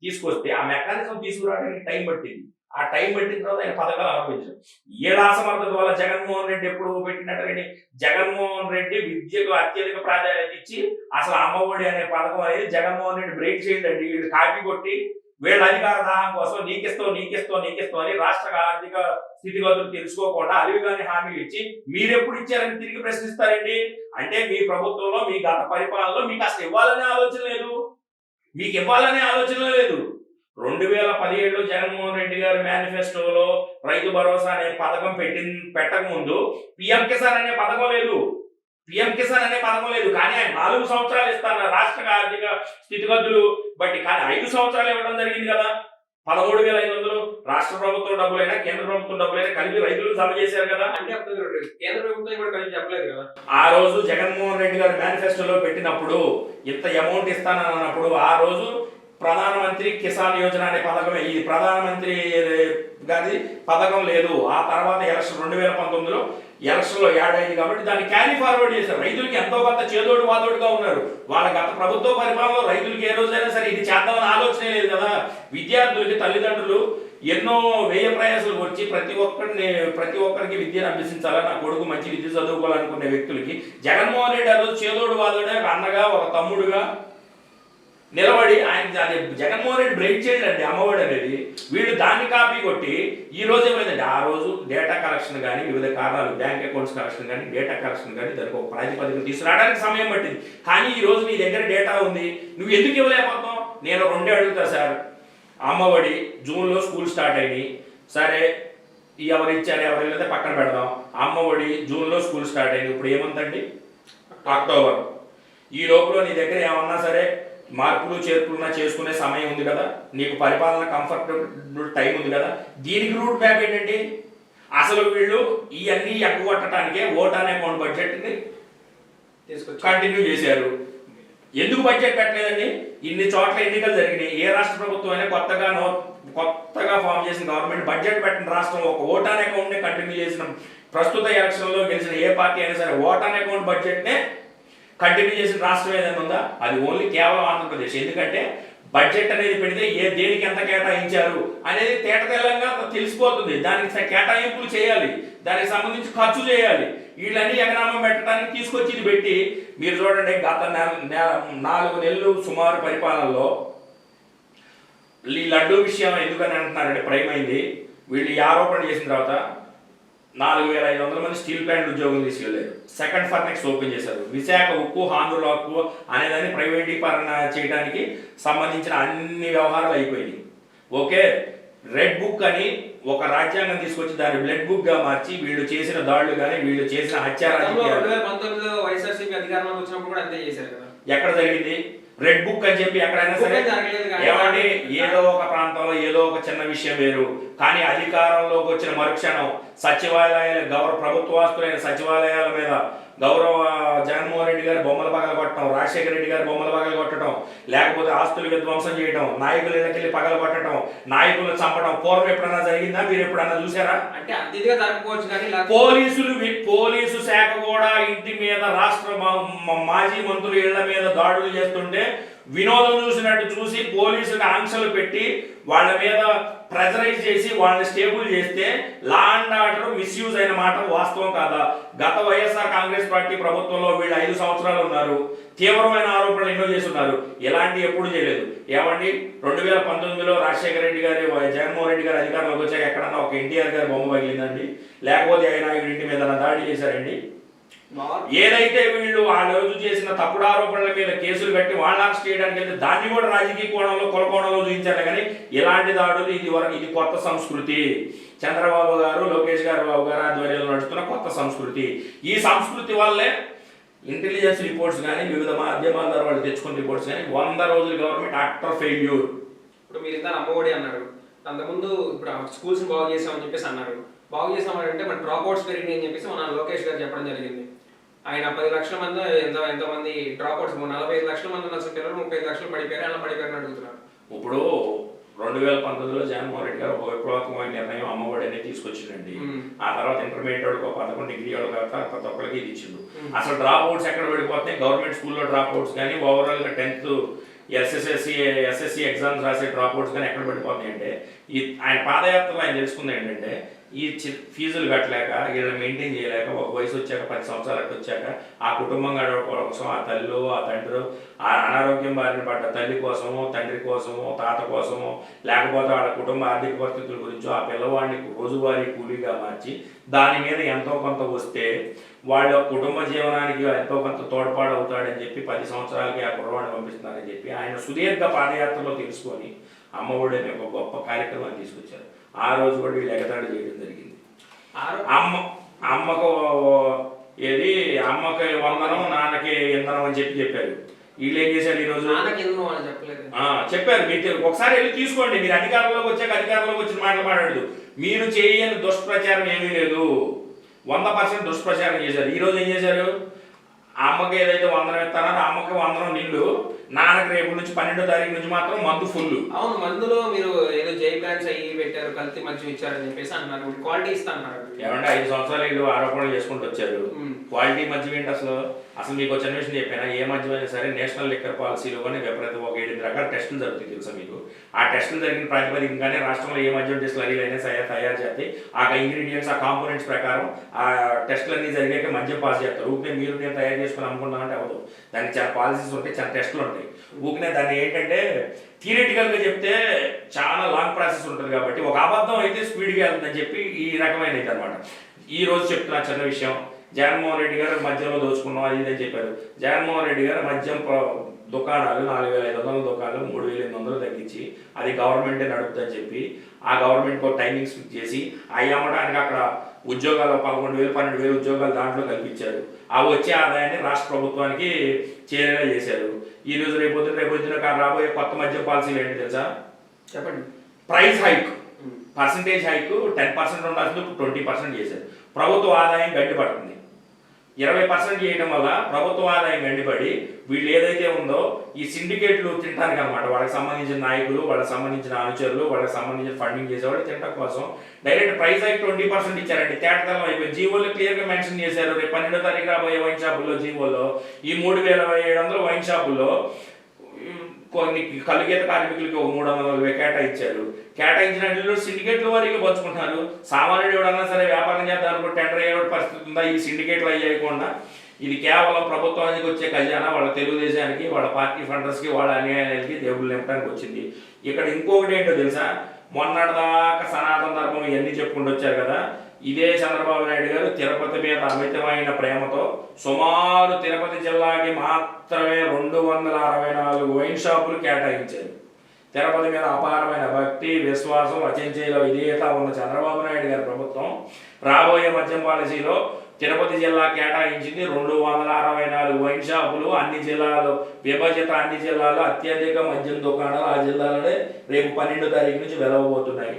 తీసుకొస్తే ఆ మెకానిజం తీసుకురావడానికి టైం పట్టింది. ఆ టైం పెట్టిన తర్వాత ఆయన పథకాలు ఆరంభించారు. ఏడా అసమర్థత వల్ల జగన్మోహన్ రెడ్డి ఎప్పుడు పెట్టినట్టు జగన్మోహన్ రెడ్డి విద్యకు అత్యధిక ప్రాధాన్యత ఇచ్చి అసలు అమ్మఒడి అనే పథకం అనేది జగన్మోహన్ రెడ్డి బ్రేక్ చేయండి. వీళ్ళు కాపీ కొట్టి వీళ్ళ అధికార దాహం కోసం నీకిస్తాం అని రాష్ట్ర ఆర్థిక స్థితిగతులు తెలుసుకోకుండా అలివిగాని హామీలు ఇచ్చి మీరెప్పుడు ఇచ్చారని తిరిగి ప్రశ్నిస్తారండి. అంటే మీ ప్రభుత్వంలో మీ గత పరిపాలనలో మీకు అసలు ఇవ్వాలనే ఆలోచన లేదు. 2017లో జగన్మోహన్ రెడ్డి గారి మేనిఫెస్టోలో రైతు భరోసా అనే పథకం పెట్టక ముందు పిఎం కిసాన్ అనే పథకం లేదు. కానీ ఆయన 4 సంవత్సరాలు ఇస్తాను రాష్ట్ర ఆర్థిక స్థితిగతులు బట్టి. కానీ 5 సంవత్సరాలు ఇవ్వడం జరిగింది కదా. 13,500 రాష్ట్ర ప్రభుత్వం డబ్బులైనా కేంద్ర ప్రభుత్వం డబ్బులైనా కలిపి రైతులు జమ చేశారు కదా. అంటే కేంద్ర ప్రభుత్వం కూడా కలిపి చెప్పలేదు కదా. ఆ రోజు జగన్మోహన్ రెడ్డి గారు మేనిఫెస్టోలో పెట్టినప్పుడు ఇంత అమౌంట్ ఇస్తానని అన్నప్పుడు ఆ రోజు ప్రధానమంత్రి కిసాన్ యోజన అనే పథకమే. ఈ ప్రధానమంత్రి గారి పథకం లేదు. ఆ తర్వాత ఎలక్షన్ 2019లో ఎలక్షన్లో యాడ్ అయింది కాబట్టి దాన్ని క్యారీ ఫార్వర్డ్ చేశారు. రైతులకి ఎంతో కొంత చేదోడు వాదోడుగా ఉన్నారు. వాళ్ళ గత ప్రభుత్వ పరిపాలనలో రైతులకి ఏ రోజైనా సరే ఇది చేద్దామని ఆలోచనే లేదు కదా. విద్యార్థులకి తల్లిదండ్రులు ఎన్నో వ్యయ ప్రయాసాలు వచ్చి ప్రతి ఒక్కరికి విద్యను అభ్యసించాలని, నా కొడుకు మంచి విద్య చదువుకోవాలనుకునే వ్యక్తులకి జగన్మోహన్ రెడ్డి ఆ రోజు చేదోడు వాదోడే ఒక అన్నగా ఒక తమ్ముడుగా నిలబడి ఆయన జగన్మోహన్ రెడ్డి బ్రేక్ చేయండి అమ్మఒడి అనేది. వీళ్ళు దాన్ని కాపీ కొట్టి ఈ రోజు ఏమైందండి, ఆ రోజు డేటా కలెక్షన్ కానీ వివిధ కారణాలు బ్యాంక్ అకౌంట్స్ కలెక్షన్ కానీ డేటా కలెక్షన్ కానీ దానికి ఒక ప్రాతిపదిక తీసుకురావడానికి సమయం పట్టింది. కానీ ఈ రోజు నీ దగ్గర డేటా ఉంది, నువ్వు ఎందుకు ఇవ్వలేకపోతావు? నేను 2 అడుగుతా సార్. అమ్మఒడి జూన్లో స్కూల్ స్టార్ట్ అయినాయి, సరే ఎవరు ఇచ్చారు ఎవరు వెళ్ళితే పక్కన పెడదాం. అమ్మఒడి జూన్లో స్కూల్ స్టార్ట్ అయింది, ఇప్పుడు ఏమంతండి అక్టోబర్. ఈ లోపల నీ దగ్గర ఏమన్నా సరే మార్పులు చేర్పులున్నా చేసుకునే సమయం ఉంది కదా, నీకు పరిపాలన కంఫర్టబుల్ టైం ఉంది కదా. దీనికి రూట్ మ్యాప్ ఏంటండి? అసలు వీళ్ళు ఇవన్నీ ఎక్కగొట్టడానికే ఓటాన్ అకౌంట్ బడ్జెట్ని కంటిన్యూ చేశారు. ఎందుకు బడ్జెట్ పెట్టలేదండి? ఇన్ని చోట్ల ఎన్నికలు జరిగినాయి. ఏ రాష్ట్ర ప్రభుత్వం అయినా కొత్తగా ఫామ్ చేసిన గవర్నమెంట్ బడ్జెట్ పెట్టిన రాష్ట్రం ఒక ఓటాన్ అకౌంట్ని కంటిన్యూ చేసిన ప్రస్తుత ఎలక్షన్లో గెలిచిన ఏ పార్టీ అయినా సరే ఓటాన్ అకౌంట్ బడ్జెట్నే కంటిన్యూ చేసిన రాష్ట్రం ఏదైనా ఉందా? అది ఓన్లీ కేవలం ఆంధ్రప్రదేశ్. ఎందుకంటే బడ్జెట్ అనేది పెడితే దేనికి ఎంత కేటాయించారు అనేది తేటతెల్లంగా తెలిసిపోతుంది. దానికి కేటాయింపులు చేయాలి, దానికి సంబంధించి ఖర్చు చేయాలి. వీళ్ళన్నీ ఎకనామం పెట్టడానికి తీసుకొచ్చి ఇది పెట్టి మీరు చూడండి, గత 4 నెలలు సుమారు పరిపాలనలో ఈ లడ్డూ విషయం ఎందుకని అంటున్నారంటే ప్రైమ్ అయింది. వీళ్ళు ఈ ఆరోపణ చేసిన తర్వాత 4,500 మంది స్టీల్ ప్లాంట్ ఉద్యోగం తీసుకెళ్లారు. సెకండ్ ఫర్నెక్స్ ఓపెన్ చేశారు. విశాఖ ఉక్కు, ఆంధ్రుల హక్కు అనేదాన్ని ప్రైవేటీకరణ చేయడానికి సంబంధించిన అన్ని వ్యవహారాలు అయిపోయినాయి. ఓకే, రెడ్ బుక్ అని ఒక రాజ్యాంగం తీసుకొచ్చి దాన్ని బ్లడ్ బుక్ గా మార్చి వీళ్ళు చేసిన దాడులు కానీ వీళ్ళు చేసిన హత్య 2019లో వైఎస్ఆర్సీపీ అధికారంలోకి వచ్చినప్పుడు కూడా అంతే చేశారు కదా. ఎక్కడ జరిగింది? రెడ్ బుక్ అని చెప్పి ఎక్కడైనా సరే ఏమండి, ఏదో ఒక ప్రాంతంలో ఏదో ఒక చిన్న విషయం వేరు, కానీ అధికారంలోకి వచ్చిన మరుక్షణం సచివాలయాల ప్రభుత్వాస్తులైన సచివాలయాల మీద గౌరవ జగన్మోహన్ రెడ్డి గారి బొమ్మలు పగల కొట్టడం, రాజశేఖర రెడ్డి గారి బొమ్మలు పగల కొట్టడం, లేకపోతే ఆస్తులు విధ్వంసం చేయడం, నాయకుల ఇళ్ళకెళ్ళి పగల కొట్టడం, నాయకులను చంపడం పూర్వం ఎప్పుడన్నా జరిగిందా? మీరు ఎప్పుడన్నా చూసారా? అంటే అతిథిగా జరగకపోవచ్చు కానీ పోలీసు శాఖ కూడా ఇంటి మీద రాష్ట్ర మాజీ మంత్రుల ఇళ్ల మీద దాడులు చేస్తుంటే వినోదం చూసినట్టు చూసి పోలీసులకు ఆంక్షలు పెట్టి వాళ్ళ మీద ప్రెజరైజ్ చేసి వాళ్ళని స్టేబుల్ చేస్తే లా అండ్ ఆర్డర్ మిస్యూజ్ అయిన మాట వాస్తవం కాదా? గత వైఎస్ఆర్ కాంగ్రెస్ పార్టీ ప్రభుత్వంలో వీళ్ళు 5 సంవత్సరాలు ఉన్నారు, తీవ్రమైన ఆరోపణలు ఎన్నో చేస్తున్నారు, ఎలాంటి ఎప్పుడు చేయలేదు. ఏమండి, 2019లో రాజశేఖర రెడ్డి గారి జగన్మోహన్ రెడ్డి గారి అధికారంలోకి వచ్చాక ఎక్కడన్నా ఒక ఎన్టీఆర్ గారి బొమ్మ పగిలిందండి? లేకపోతే ఆయన ఇంటి మీద దాడి చేశారండి? ఏదైతే వీళ్ళు ఆ రోజు చేసిన తప్పుడు ఆరోపణల మీద కేసులు కట్టి వాళ్ళ అరెస్ట్ చేయడానికి వెళ్తే దాన్ని కూడా రాజకీయ కోణంలో కోణంలో చూపించారు. కానీ ఇలాంటి దాడులు ఇది కొత్త సంస్కృతి. చంద్రబాబు గారు, లోకేష్ బాబు గారు ఆధ్వర్యంలో నడుస్తున్న కొత్త సంస్కృతి. ఈ సంస్కృతి వల్లే ఇంటెలిజెన్స్ రిపోర్ట్స్ కానీ వివిధ మాధ్యమాల ద్వారా వాళ్ళు తెచ్చుకున్న రిపోర్ట్స్ కానీ 100 రోజులు గవర్నమెంట్ ఆఫ్టర్ ఫెయిల్యూర్. ఇప్పుడు మీరు ఇంత అమ్మఒడి అన్నారు, అంతకుముందు ఇప్పుడు స్కూల్స్ బాగు చేసామని చెప్పేసి అన్నారు. బాగు చేసామంటే మన డ్రాప్ అవుట్స్ పెరిగినాయి అని చెప్పేసి మన లోకేష్ గారు చెప్పడం జరిగింది. ఆయన 10 లక్షల మంది ఎంతమంది డ్రాప్ అవుట్స్, 45 లక్షల మంది ఉన్న పిల్లలు 35 లక్షలు పడిపోయారు, అలా పడిపోయారని అడుగుతున్నారు. ఇప్పుడు 2019లో జగన్మోహన్ రెడ్డి గారు ఒక విప్లవాత్మకమైన నిర్ణయం అమ్మఒడి అనేది తీసుకొచ్చిందండి. ఆ తర్వాత ఇంటర్మీడియట్ వాళ్ళకి 11 డిగ్రీ వాళ్ళకి ప్రతి ఒక్కరికి ఇది ఇచ్చిండు. అసలు డ్రాప్ అవుట్స్ ఎక్కడ పడిపోతున్నాయి? గవర్నమెంట్ స్కూల్లో డ్రాప్ అవుట్స్ కానీ ఓవరాల్ గా 10th ఎస్ఎస్సి ఎగ్జామ్స్ రాసే డ్రాప్ అవుట్స్ కానీ ఎక్కడ పడిపోతున్నాయి అంటే ఆయన పాదయాత్రలో ఆయన తెలుసుకుంది ఏంటంటే ఈ ఫీజులు కట్టలేక వీళ్ళని మెయింటైన్ చేయలేక ఒక వయసు వచ్చాక 10 సంవత్సరాలకు వచ్చాక ఆ కుటుంబం గడవడం కోసం ఆ తల్లి ఆ తండ్రి ఆ అనారోగ్యం బారిన పడ్డ తల్లి కోసమో తండ్రి కోసమో తాత కోసమో లేకపోతే వాళ్ళ కుటుంబ ఆర్థిక పరిస్థితుల గురించో ఆ పిల్లవాడిని రోజువారీ కూలీగా మార్చి దాని మీద ఎంతో కొంత వస్తే వాళ్ళ కుటుంబ జీవనానికి ఎంతో కొంత తోడ్పాటు అవుతాడని చెప్పి 10 సంవత్సరాలకి ఆ కుర్రవాడిని పంపిస్తున్నారని చెప్పి ఆయన సుదీర్ఘ పాదయాత్రలో తెలుసుకొని అమ్మఒడి అనే ఒక గొప్ప కార్యక్రమాన్ని తీసుకొచ్చారు. ఆ రోజు కూడా వీళ్ళు ఎగతాళి చేయడం జరిగింది. అమ్మకు వందనం నాన్నకి ఇంధనం అని చెప్పారు. వీళ్ళు ఏం చేశారు ఈ రోజు? చెప్పారు. మీరు ఒకసారి వెళ్ళి తీసుకోండి. మీరు అధికారంలోకి వచ్చిన మాటలు మాట్లాడదు. మీరు చేయని దుష్ప్రచారం ఏమీ లేదు. 100% దుష్ప్రచారం చేశారు. ఈ రోజు ఏం చేశారు? అమ్మకి ఏదైతే వందనం ఇస్తారో అమ్మకి వందనం నిల్లు, నాన్నకి రేపు నుంచి 12వ తారీఖు నుంచి మాత్రం మందు ఫుల్. అవును, మందులో మీరు ఏదో జై ప్లాన్స్ అయ్యి పెట్టారు, కల్తీ మంచి ఇచ్చారని చెప్పేసి అన్నారు. క్వాలిటీ ఇస్తా అన్నారు. ఏమంటే 5 సంవత్సరాలు వీళ్ళు ఆరోపణలు చేసుకుంటూ వచ్చారు. క్వాలిటీ మద్యం ఏంటి అసలు మీకు ఒక చిన్న విషయం చెప్పాను. ఏ మద్యం అయినా సరే నేషనల్ లిక్కర్ పాలసీలో కానీ విపరీతం ఒక 7 రకాల టెస్టులు జరుగుతాయి తెలుసా మీకు? ఆ టెస్టులు జరిగిన ప్రాతిపదికగానే రాష్ట్రంలో ఏ మద్యం టెస్టులు అయినా తయారు చేస్తాయి. ఆ ఇంగ్రీడియంట్స్ ఆ కాంపోనెంట్స్ ప్రకారం ఆ టెస్టులన్నీ జరిగాక మద్యం పాస్ చేస్తారు. ఊరికే నేను తయారు చేసుకుని అమ్ముకుంటామంటే అవ్వదు. దానికి చాలా పాలసీస్ ఉంటాయి, చాలా టెస్టులు ఉంటాయి. ఊరికే దాన్ని ఏంటంటే థియరిటికల్గా చెప్తే చాలా లాంగ్ ప్రాసెస్ ఉంటుంది కాబట్టి ఒక అబద్ధం అయితే స్పీడ్గా వెళ్తుందని చెప్పి ఈ రకమైన ఇది అనమాట. ఈ రోజు చెప్తున్నా చిన్న విషయం. జగన్మోహన్ రెడ్డి గారు మద్యంలో దోచుకున్నాం అది ఇదని చెప్పారు. జగన్మోహన్ రెడ్డి గారు మద్యం దుకాణాలు 4,500 దుకాణాలు 3,800 తగ్గించి అది గవర్నమెంటే నడుపుతుందని చెప్పి ఆ గవర్నమెంట్ టైమింగ్స్ ఫిక్స్ చేసి అవి అమ్మడానికి అక్కడ ఉద్యోగాలు 11,000 12,000 ఉద్యోగాలు దాంట్లో కల్పించారు. ఆ వచ్చే ఆదాయాన్ని రాష్ట్ర ప్రభుత్వానికి చేరేలా చేశారు. ఈ రోజు రేపొద్దున రాబోయే కొత్త మద్యం పాలసీలు ఏంటి తెలుసా? చెప్పండి. ప్రైస్ హైక్, పర్సంటేజ్ హైక్ 10% ఉండాల్సింది 20% చేశారు. ప్రభుత్వ ఆదాయం గడ్డిపడుతుంది. 20% చేయడం వల్ల ప్రభుత్వ ఆదాయం గండిపడి వీళ్ళు ఏదైతే ఉందో ఈ సిండికేట్లు తినడానికి అనమాట, వాళ్ళకి సంబంధించిన నాయకులు, వాళ్ళకి సంబంధించిన అనుచరులు, వాళ్ళకి సంబంధించిన ఫండింగ్ చేసేవాళ్ళు తినడం కోసం డైరెక్ట్ ప్రైస్ హైక్ 20% ఇచ్చారండి. తేటతలం అయిపోయింది. జీవోలో క్లియర్గా మెన్షన్ చేశారు. రేపు 12వ తారీఖు రాబోయే వైన్ షాపుల్లో జీవోలో ఈ 3,700 వైన్ షాపుల్లో కొన్ని కలుగీత కార్మికులకి ఒక 300 కేటాయించారు. కేటాయించినట్లు సిండికేట్ల వారికి పంచుకుంటున్నారు. సామాన్యుడు ఎవడన్నా సరే వ్యాపారం చేద్దాం అనుకుంటే టెండర్ అయ్యే పరిస్థితి ఉందా? ఈ సిండికేట్లు అయ్యకుండా ఇది కేవలం ప్రభుత్వానికి వచ్చే ఖజానా వాళ్ళ తెలుగుదేశానికి, వాళ్ళ పార్టీ ఫండర్స్కి, వాళ్ళ అన్యాయాలకి దేవుళ్ళు నింపడానికి వచ్చింది. ఇక్కడ ఇంకొకటి ఏంటో తెలుసా? మొన్నటిదాకా సనాతన ధర్మం ఇవన్నీ చెప్పుకుంటూ వచ్చారు కదా. ఇదే చంద్రబాబు నాయుడు గారు తిరుపతి మీద అమితమైన ప్రేమతో సుమారు తిరుపతి జిల్లాకి మాత్రమే 264 వైన్ షాపులు కేటాయించారు. తిరుపతి మీద అపారమైన భక్తి, విశ్వాసం, అచంచల విధేయత ఉన్న చంద్రబాబు నాయుడు గారి ప్రభుత్వం రాబోయే మద్యం పాలసీలో తిరుపతి జిల్లా కేటాయించింది 264 వైన్ షాపులు, అన్ని జిల్లాలు విభజిత అన్ని జిల్లాలు అత్యధిక మద్యం దుకాణాలు ఆ జిల్లాలోనే రేపు 12వ తారీఖు నుంచి వెలవబోతున్నాయి.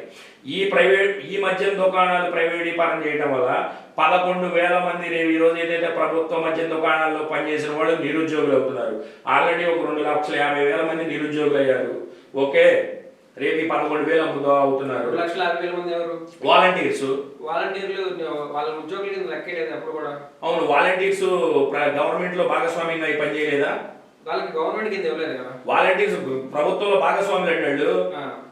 ఈ మద్యం దుకాణాలు ప్రైవేటీకరణ చేయడం వల్ల 11,000 మంది ఈ రోజు ఏదైతే ప్రభుత్వ మద్యం దుకాణాల్లో పనిచేసిన వాళ్ళు నిరుద్యోగులు అవుతున్నారు. ఆల్రెడీ ఒక 2,50,000 మంది నిరుద్యోగులు అయ్యారు. ఓకే, రేపు 11,000 అవుతున్నారు. 2,50,000 మంది ఎవరు? వాలంటీర్స్. వాలంటీర్లు వాళ్ళ ఉద్యోగుల కింద లెక్కలేదు అప్పుడు కూడా. అవును, వాలంటీర్స్ గవర్నమెంట్ లో భాగస్వామ్యంగా ఈ పని చేయలేదా? వాళ్ళకి గవర్నమెంట్ కింద ఇవ్వలేదు కదా. వాలంటీర్స్ ప్రభుత్వంలో భాగస్వాములు అన్నాడు.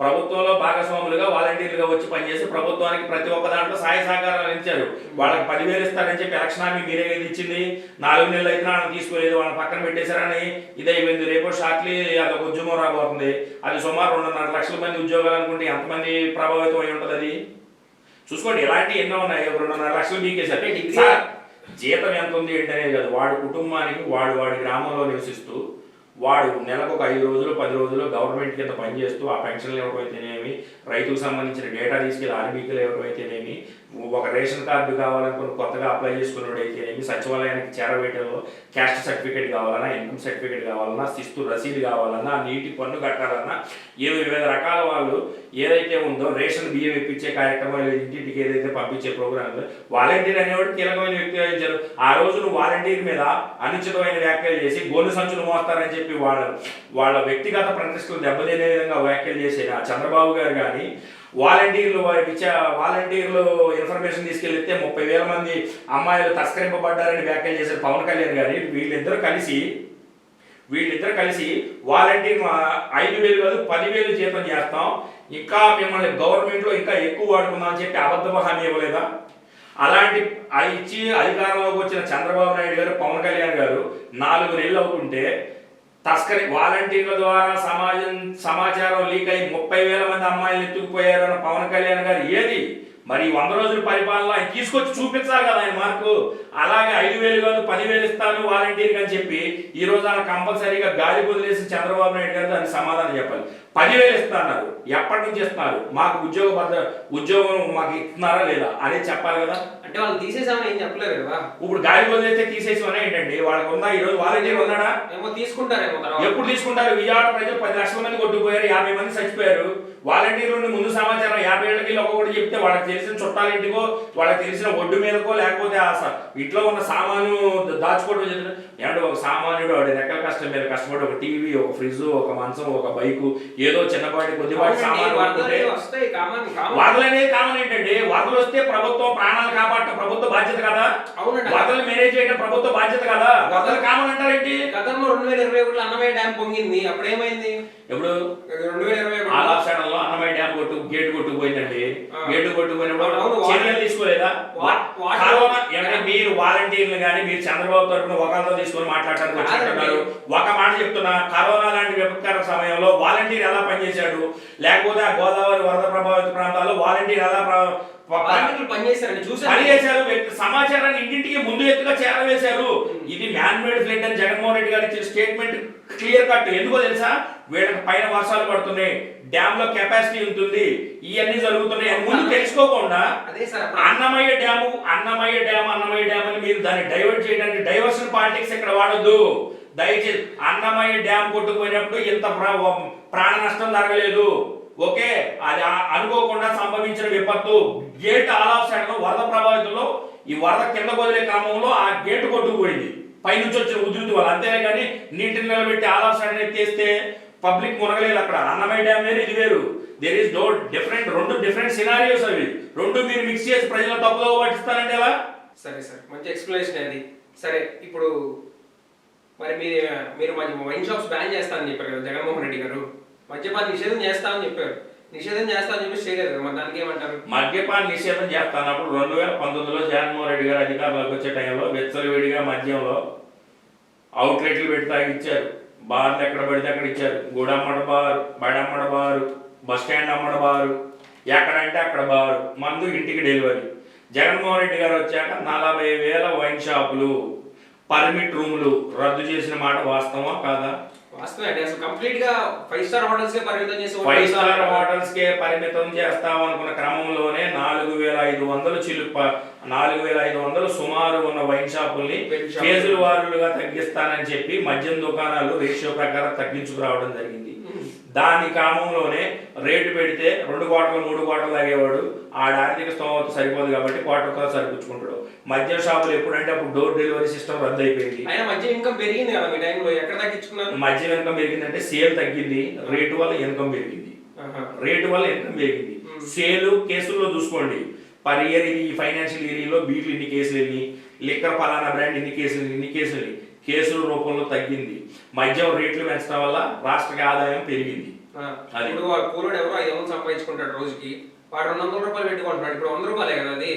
ప్రభుత్వంలో భాగస్వాములుగా వాలంటీర్లుగా వచ్చి పనిచేసి ప్రభుత్వానికి ప్రతి ఒక్క దాంట్లో సహాయ సహకారాలు ఇచ్చారు. వాళ్ళకి 10,000 ఇస్తారని చెప్పి ఎలక్షన్ హామీ మీరే ఇచ్చింది. 4 నెలలు అయితే వాళ్ళని తీసుకోలేదు, వాళ్ళని పక్కన పెట్టేశారని ఇదైపోయింది. రేపు షార్ట్లీ అదొక ఉద్యమం రాబోతుంది. అది సుమారు 2.5 లక్షల మంది ఉద్యోగాలు అనుకుంటే ఎంతమంది ప్రభావితం అయి ఉంటుంది? అది చూసుకోండి. ఇలాంటివి ఎన్నో ఉన్నాయి. 2.5 లక్షలు మీకేసారు. జీతం ఎంత ఉంది ఏంటనేది కాదు, వాడి కుటుంబానికి వాడి గ్రామంలో నివసిస్తూ వాడు నెలకు ఒక 5 రోజులు 10 రోజులు గవర్నమెంట్ కింద పనిచేస్తూ ఆ పెన్షన్లు ఇవ్వకపోతేనేమి, రైతుకు సంబంధించిన డేటా తీసుకెళ్ళి ఆర్బీకీలు ఇవ్వకపోతేనేమి, ఒక రేషన్ కార్డు కావాలనుకుని కొత్తగా అప్లై చేసుకున్నట్టయితేనేమి, సచివాలయానికి చేరవేయడంలో క్యాస్ట్ సర్టిఫికేట్ కావాలన్నా, ఇన్కమ్ సర్టిఫికేట్ కావాలన్నా, శిస్తు రసీదు కావాలన్నా, నీటి పన్ను కట్టాలన్నా, వివిధ రకాల వాళ్ళు ఏదైతే ఉందో రేషన్ బియ్యం ఇప్పించే కార్యక్రమాలు ఇంటింటికి ఏదైతే పంపించే ప్రోగ్రామ్ వాలంటీర్ అనేవాడు కీలకమైన వ్యక్తి వహించారు. ఆ రోజు నువ్వు వాలంటీర్ మీద అనుచితమైన వ్యాఖ్యలు చేసి గోలు సంచులు మోస్తారని చెప్పి వాళ్ళ వ్యక్తిగత ప్రతిష్టలు దెబ్బతినే విధంగా వ్యాఖ్యలు చేసిన చంద్రబాబు గారు కానీ, వాలంటీర్లు ఇన్ఫర్మేషన్ తీసుకెళ్తే 30,000 మంది అమ్మాయిలు తస్కరింపబడ్డారని వ్యాఖ్యలు చేశారు పవన్ కళ్యాణ్ గారి. వీళ్ళిద్దరు కలిసి వాలంటీర్ 5,000 కాదు 10,000 జీతం చేస్తాం, ఇంకా మిమ్మల్ని గవర్నమెంట్లో ఇంకా ఎక్కువ వాడుకుందాం అని చెప్పి అబద్ధ హామీ ఇవ్వలేదా? అలాంటి ఇచ్చి అధికారంలోకి వచ్చిన చంద్రబాబు నాయుడు గారు, పవన్ కళ్యాణ్ గారు 4 నెలలు అవుతుంటే వాలంటీర్ల ద్వారా సమాచారం లీక్ అయ్యి 30,000 మంది అమ్మాయిలు ఎత్తుకుపోయారు అన్న పవన్ కళ్యాణ్ గారు ఏది మరి 100 రోజుల పరిపాలన ఆయన తీసుకొచ్చి చూపించాలి కదా ఆయన మార్కు. అలాగే 5,000 కాదు 10,000 ఇస్తాను వాలంటీర్కి అని చెప్పి ఈ రోజు ఆయన కంపల్సరీగా గాలి వదిలేసి చంద్రబాబు నాయుడు గారు దానికి సమాధానం చెప్పాలి. 10,000 ఇస్తున్నారు, ఎప్పటి నుంచి ఇస్తున్నారు, మాకు ఉద్యోగం మాకు ఇస్తున్నారా లేదా అనేది చెప్పాలి కదా. అంటే వాళ్ళు తీసేసామని ఏం చెప్పలేరు కదా. ఇప్పుడు గాలి వదిలేస్తే తీసేసామని ఏంటండి? వాళ్ళకి ఉందా ఈ రోజు వాలంటీర్ ఉన్నాడా? ఏమో తీసుకుంటారేమో. ఎప్పుడు తీసుకుంటారు? విజయవాడ ప్రజలు 10 లక్షల మంది కొట్టుకుపోయారు, 50 మంది చచ్చిపోయారు. వాలంటీర్లు ముందు సమాచారం 50 ఏళ్ళకి ఒక్కొక్కటి చెప్తే వాళ్ళకి తెలిసిన చుట్టాల ఇంటికో, వాళ్ళకి తెలిసిన ఒడ్డు మీదకో, లేకపోతే ఇంట్లో ఉన్న సామాను దాచుకోవడం చెప్తారు. ఏమంటే ఒక సామాన్యుడు వాడి రెక్కల కష్టం మీద కష్టపడి ఒక టీవీ, ఒక ఫ్రిడ్జ్, ఒక మంచం, ఒక బైకు, ఏదో చిన్నపాటి కొద్దిపాటి సామాన్లు వరదలనేది కామన్ ఏంటండి? వరదలు వస్తే ప్రభుత్వం ప్రాణాలు కాపాడటం ప్రభుత్వ బాధ్యత కదా. వరదలు మేనేజ్ చేయడం ప్రభుత్వ బాధ్యత కదా. వరదలు కామన్ అంటారేంటి? గతంలో 2021 అన్నమయ్య డ్యామ్ పొంగింది, అప్పుడు ఏమైంది? ఎప్పుడు 2021 ఆలాప్షణంలో అన్నమయ్య డ్యామ్ గేటు కొట్టుకుపోయిందండి. గేటు కొట్టుకుపోయినప్పుడు చర్యలు తీసుకోలేదా? మీరు వాలంటీర్లు కానీ మీరు చంద్రబాబు తరఫున ఒకరితో తీసుకొని మాట్లాడటానికి వచ్చినట్టున్నారు. ఒక మాట చెప్తున్నా, కరోనా లాంటి విపత్కర సమయంలో వాలంటీర్ ఎలా పనిచేశాడు, లేకపోతే ఆ గోదావరి వరద ప్రభావిత ప్రాంతాల్లో వాలంటీర్ ఎలా పనిచేశారు, సమాచారాన్ని ఇంటింటికి ముందు ఎత్తుగా చేరవేశారు. ఇది మ్యాన్ మేడ్ ఫ్లడ్ అని జగన్మోహన్ రెడ్డి గారు ఇచ్చిన స్టేట్మెంట్ క్లియర్ కట్. ఎందుకో తెలుసా? వీళ్ళకి పైన వర్షాలు పడుతున్నాయి, డ్యామ్ లో కెపాసిటీ ఉంటుంది, ఇవన్నీ జరుగుతున్నాయి అని ముందు తెలుసుకోకుండా అన్నమయ్య డ్యామ్ అని మీరు దాన్ని డైవర్ట్ చేయడానికి డైవర్షన్ పాలిటిక్స్ ఇక్కడ వాడొద్దు దయచేసి. అన్నమయ్య డ్యామ్ కొట్టుకుపోయినప్పుడు ఇంత ప్రాణ నష్టం జరగలేదు. ఓకే, అది అనుకోకుండా సంభవించిన విపత్తు. గేట్ ఆల్ ఆఫ్ సైడ్ వరద ప్రభావితంలో ఈ వరద కింద వదిలే క్రమంలో ఆ గేటు కొట్టుకుపోయింది పైనుంచి వచ్చిన ఉధృతి వల్ల. అంతేగాని నీటిని నిలబెట్టి ఆల్ ఆఫ్ సైడ్ ఎత్తేస్తే పబ్లిక్ మునగలేదు. అక్కడ అన్నమయ్య డ్యామ్ వేరు, ఇది వేరు. దేర్ ఈస్ రెండు డిఫరెంట్ సినారియోస్ అవి. రెండు మీరు మిక్స్ చేసి ప్రజల తప్పులో పట్టిస్తారంటే ఎలా? సరే సార్, మంచి ఎక్స్ప్లెనేషన్ అది. సరే, ఇప్పుడు మరి మీరు వైన్ షాప్స్ బ్యాన్ చేస్తానని చెప్పారు కదా జగన్మోహన్ రెడ్డి గారు. మద్యపాన నిషేధం చేస్తామని చెప్పారు. నిషేధం చేస్తామని చెప్పి చేయలేదు కదా, మరి దానికి ఏమంటారు? మద్యపాన నిషేధం చేస్తానప్పుడు 2019లో జగన్మోహన్ రెడ్డి గారు అధికారంలోకి వచ్చే టైంలో విచ్చలవిడిగా మద్యంలో అవుట్లెట్లు పెట్టి తాగిచ్చారు. బార్లు ఎక్కడ పడితే అక్కడ ఇచ్చారు. గుడమ్మడ బారు, బడమ్మడ బారు, బస్ స్టాండ్ అమ్మడ బారు, ఎక్కడంటే అక్కడ బారు, మందు ఇంటికి డెలివరీ. జగన్మోహన్ రెడ్డి గారు వచ్చాక 40,000 వైన్ షాపులు, పర్మిట్ రూములు రద్దు చేసిన మాట వాస్తవమా కాదా? వాస్తవమే అండి. అసలు కంప్లీట్ గా 5 స్టార్ హోటల్స్ కే పరిమితం చేసి 5 స్టార్ హోటల్స్ కే పరిమితం చేస్తాం అనుకున్న క్రమంలోనే 4,500 సుమారు ఉన్న వైన్ షాపుల్ని కేజీల వారులుగా తగ్గిస్తానని చెప్పి మద్యం దుకాణాలు రేషియో ప్రకారం తగ్గించుకురావడం జరిగింది. దాని క్రమంలోనే రేటు పెడితే 2 కోటలు 3 కోటలు తాగేవాడు ఆడ ఆర్థిక స్తోమత సరిపోదు కాబట్టి కోటలతో సరిపుచ్చుకుంటాడు. మద్యం షాపులు ఎప్పుడంటే అప్పుడు డోర్ డెలివరీ సిస్టమ్ రద్దు అయిపోయింది. మద్యం ఇన్కమ్ పెరిగింది కదా మీ టైంలో, ఎక్కడ తగ్గించుకున్నారు? మద్యం ఇన్కమ్ పెరిగిందంటే సేల్ తగ్గింది, రేటు వల్ల ఇన్కమ్ పెరిగింది. సేలు కేసుల్లో చూసుకోండి, పర్ ఇయర్ ఇది ఫైనాన్షియల్ ఇయర్లో బీట్లు ఇన్ని కేసులు ఎన్ని, లిక్కర్ పలానా బ్రాండ్ ఇన్ని కేసులు కేసుల రూపంలో తగ్గింది. మద్యం రేట్లు పెంచడం వల్ల రాష్ట్రకి ఆదాయం పెరిగింది. ఇప్పుడు కూలోడు ఎవరో 500 సంపాదించుకుంటాడు రోజుకి, వాడు 200 రూపాయలు పెట్టుకుంటున్నాడు. ఇప్పుడు 100 రూపాయలే కదా అది,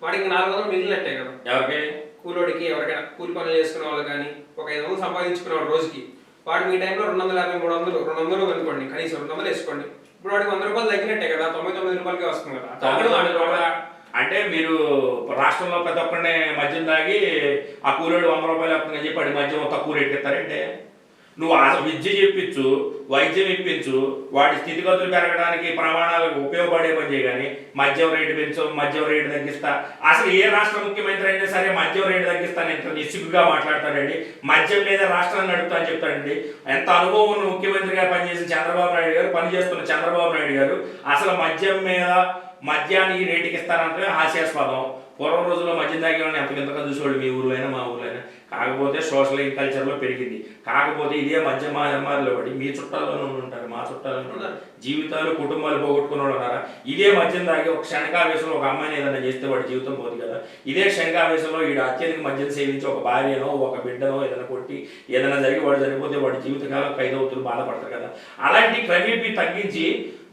వాడికి 400 మిగిలినట్టే కదా. ఎవరికి? కూలోడికి, ఎవరికైనా కూలి పనులు చేసుకునే వాళ్ళు కానీ ఒక 500 సంపాదించుకునేవాడు రోజుకి, వాడు మీ టైంలో 250, 300, 200 అనుకోండి, కనీసం 200 వేసుకోండి. ఇప్పుడు వాడికి 100 రూపాయలు తగ్గినట్టే కదా, 99 రూపాయలకే వస్తుంది కదా. అంటే మీరు రాష్ట్రంలో ప్రతి ఒక్కరిని మద్యం తాగి ఆ కూలోడు 100 రూపాయలు వస్తుందని చెప్పి వాడి మద్యం తక్కువ రేటు ఇస్తారంటే, నువ్వు విద్య చెప్పించు, వైద్యం ఇప్పించు, వాడి స్థితిగతులు పెరగడానికి ప్రమాణాలకు ఉపయోగపడే పని చేయగాని మద్యం రేటు పెంచు, మద్యం రేటు తగ్గిస్తా. అసలు ఏ రాష్ట్ర ముఖ్యమంత్రి అయినా సరే మద్యం రేటు తగ్గిస్తాను ఎంత నిస్సిగ్గుగా మాట్లాడతాడండి. మద్యం మీద రాష్ట్రాన్ని నడుపుతా అని చెప్తాడండి. ఎంత అనుభవం ఉన్న ముఖ్యమంత్రిగా పనిచేసిన చంద్రబాబు నాయుడు గారు, పనిచేస్తున్న చంద్రబాబు నాయుడు గారు అసలు మద్యం మీద మద్యాన్ని రేటుకి ఇస్తానంటే హాస్యాస్పదం. పూర్వం రోజుల్లో మద్యం తాగేవాడిని ఎంత వింతగా చూసేవాడు మీ ఊర్లో అయినా మా ఊర్లో అయినా. కాకపోతే సోషల్ కల్చర్లో పెరిగింది. కాకపోతే ఇదే మద్యం మారిలో పడి మీ చుట్టాల్లోనే ఉంటారు, మా చుట్టాలను ఉంటారు, జీవితాలు కుటుంబాలు పోగొట్టుకుని ఉన్నారా. ఇదే మద్యం తాగి ఒక క్షణికావేశంలో ఒక అమ్మాయిని ఏదైనా చేస్తే వాడి జీవితం పోదు కదా. ఇదే క్షణికావేశంలో వీడు అత్యధిక మద్యం సేవించి ఒక భార్యనో ఒక బిడ్డనో ఏదైనా కొట్టి ఏదైనా జరిగి వాడు చనిపోతే వాడి జీవితకాలం ఖైదవుతులు బాధపడతారు కదా. అలాంటి క్రమేపీ తగ్గించి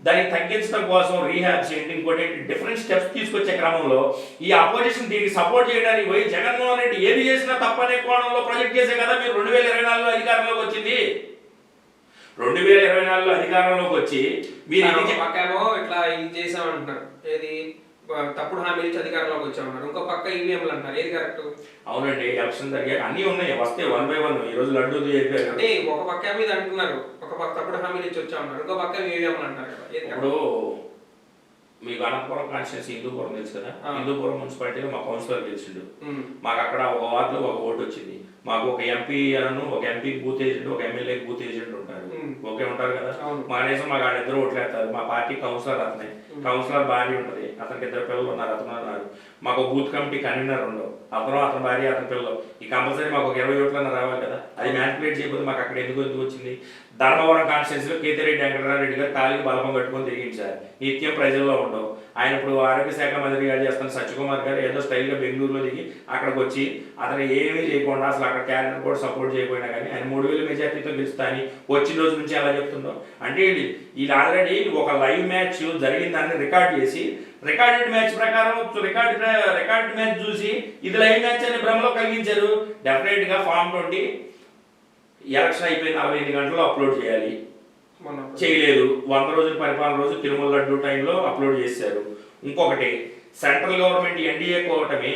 దాన్ని తగ్గించడం కోసం రీహాబ్ చేయండి, ఇంకోటి డిఫరెంట్ స్టెప్స్ తీసుకొచ్చే క్రమంలో ఈ అపోజిషన్ దీనికి సపోర్ట్ చేయడానికి పోయి జగన్మోహన్ రెడ్డి ఏది చేసినా తప్పనే కోణంలో ప్రొజెక్ట్ చేసే కదా మీరు 2024లో అధికారంలోకి వచ్చింది. 2024లో అధికారంలోకి వచ్చి మీరు పక్కేమో ఇట్లా ఇది చేసామంటున్నారు, ఏది తప్పుడు హామీలు ఇచ్చి అధికారంలోకి వచ్చామన్నారు, ఇంకో పక్క ఈవీఎంలు అంటారు, ఏది కరెక్ట్? అవునండి, ఎలక్షన్ జరిగాక అన్ని ఉన్నాయి, వస్తే 1 by 1. ఈ రోజు లడ్డూ అంటే ఒక పక్క మీద అంటున్నారు, ఒక పక్క తప్పుడు హామీలు ఇచ్చి వచ్చామన్నారు, ఇంకో పక్క ఈవీఎంలు అంటారు కదా. ఇప్పుడు మీకు అనంతపురం కాన్స్టిట్యూన్సీ హిందూపురం తెలుసు కదా, హిందూపురం మున్సిపాలిటీలో మా కౌన్సిలర్ గెలిచిండు. మాకు అక్కడ ఒక వార్డులో ఒక ఓటు వచ్చింది. మాకు ఒక ఎంపీ ఒక ఎంపీ బూత్ ఏజెంట్, ఒక ఎమ్మెల్యే బూత్ ఏజెంట్ ఉంటారు, ఓకే ఉంటారు కదా. మా కనీసం మాకు ఆడ 2 ఓట్లు వేస్తారు. మా పార్టీ కౌన్సిలర్ అతనే, కౌన్సిలర్ భార్య ఉంటుంది, అతనికి 2 పిల్లలు ఉన్నారు, అతను అన్నారు. మాకు బూత్ కమిటీ కన్వీనర్ ఉండవు, అతని భార్య అతని పిల్లలు. ఈ కంపల్సరీ మాకు ఒక 20 ఓట్లన్నా రావాలి కదా. అది మ్యానిపులేట్ చేయకపోతే మాకు అక్కడ ఎందుకు వచ్చింది? ధర్మవరం కాన్స్టిట్యూన్సీలో కేతిరెడ్డి వెంకటరామరెడ్డి గారు కాలికి బలపం కట్టుకొని తిరిగింది సార్. నిత్యం ప్రజల్లో ఉండవు. ఆయన ఇప్పుడు ఆరోగ్య శాఖ మంత్రి గారు చేస్తున్న సత్యకుమార్ గారు ఏదో స్టైల్గా బెంగళూరులో దిగి అక్కడికి వచ్చి అతను ఏమీ చేయకుండా అసలు అక్కడ క్యాడర్ కూడా సపోర్ట్ చేయకపోయినా కానీ ఆయన 3000 మెజార్టీతో గెలుస్తా అని వచ్చిన రోజు నుంచి అలా చెప్తుందో. అంటే వీళ్ళు ఆల్రెడీ ఒక లైవ్ మ్యాచ్ జరిగిందాన్ని రికార్డ్ చేసి రికార్డెడ్ మ్యాచ్ ప్రకారం రికార్డ్ మ్యాచ్ చూసి ఇది లైవ్ మ్యాచ్ అని భ్రమలో కలిగించారు. డెఫినెట్గా ఫామ్ 20 ఎలక్షన్ అయిపోయిన 48 గంటల్లో అప్లోడ్ చేయాలి, చేయలేదు. 100 రోజుల పరిపాలన రోజు తిరుమల లడ్డు టైంలో అప్లోడ్ చేశారు. ఇంకొకటి, సెంట్రల్ గవర్నమెంట్ ఎన్డీఏ కూటమి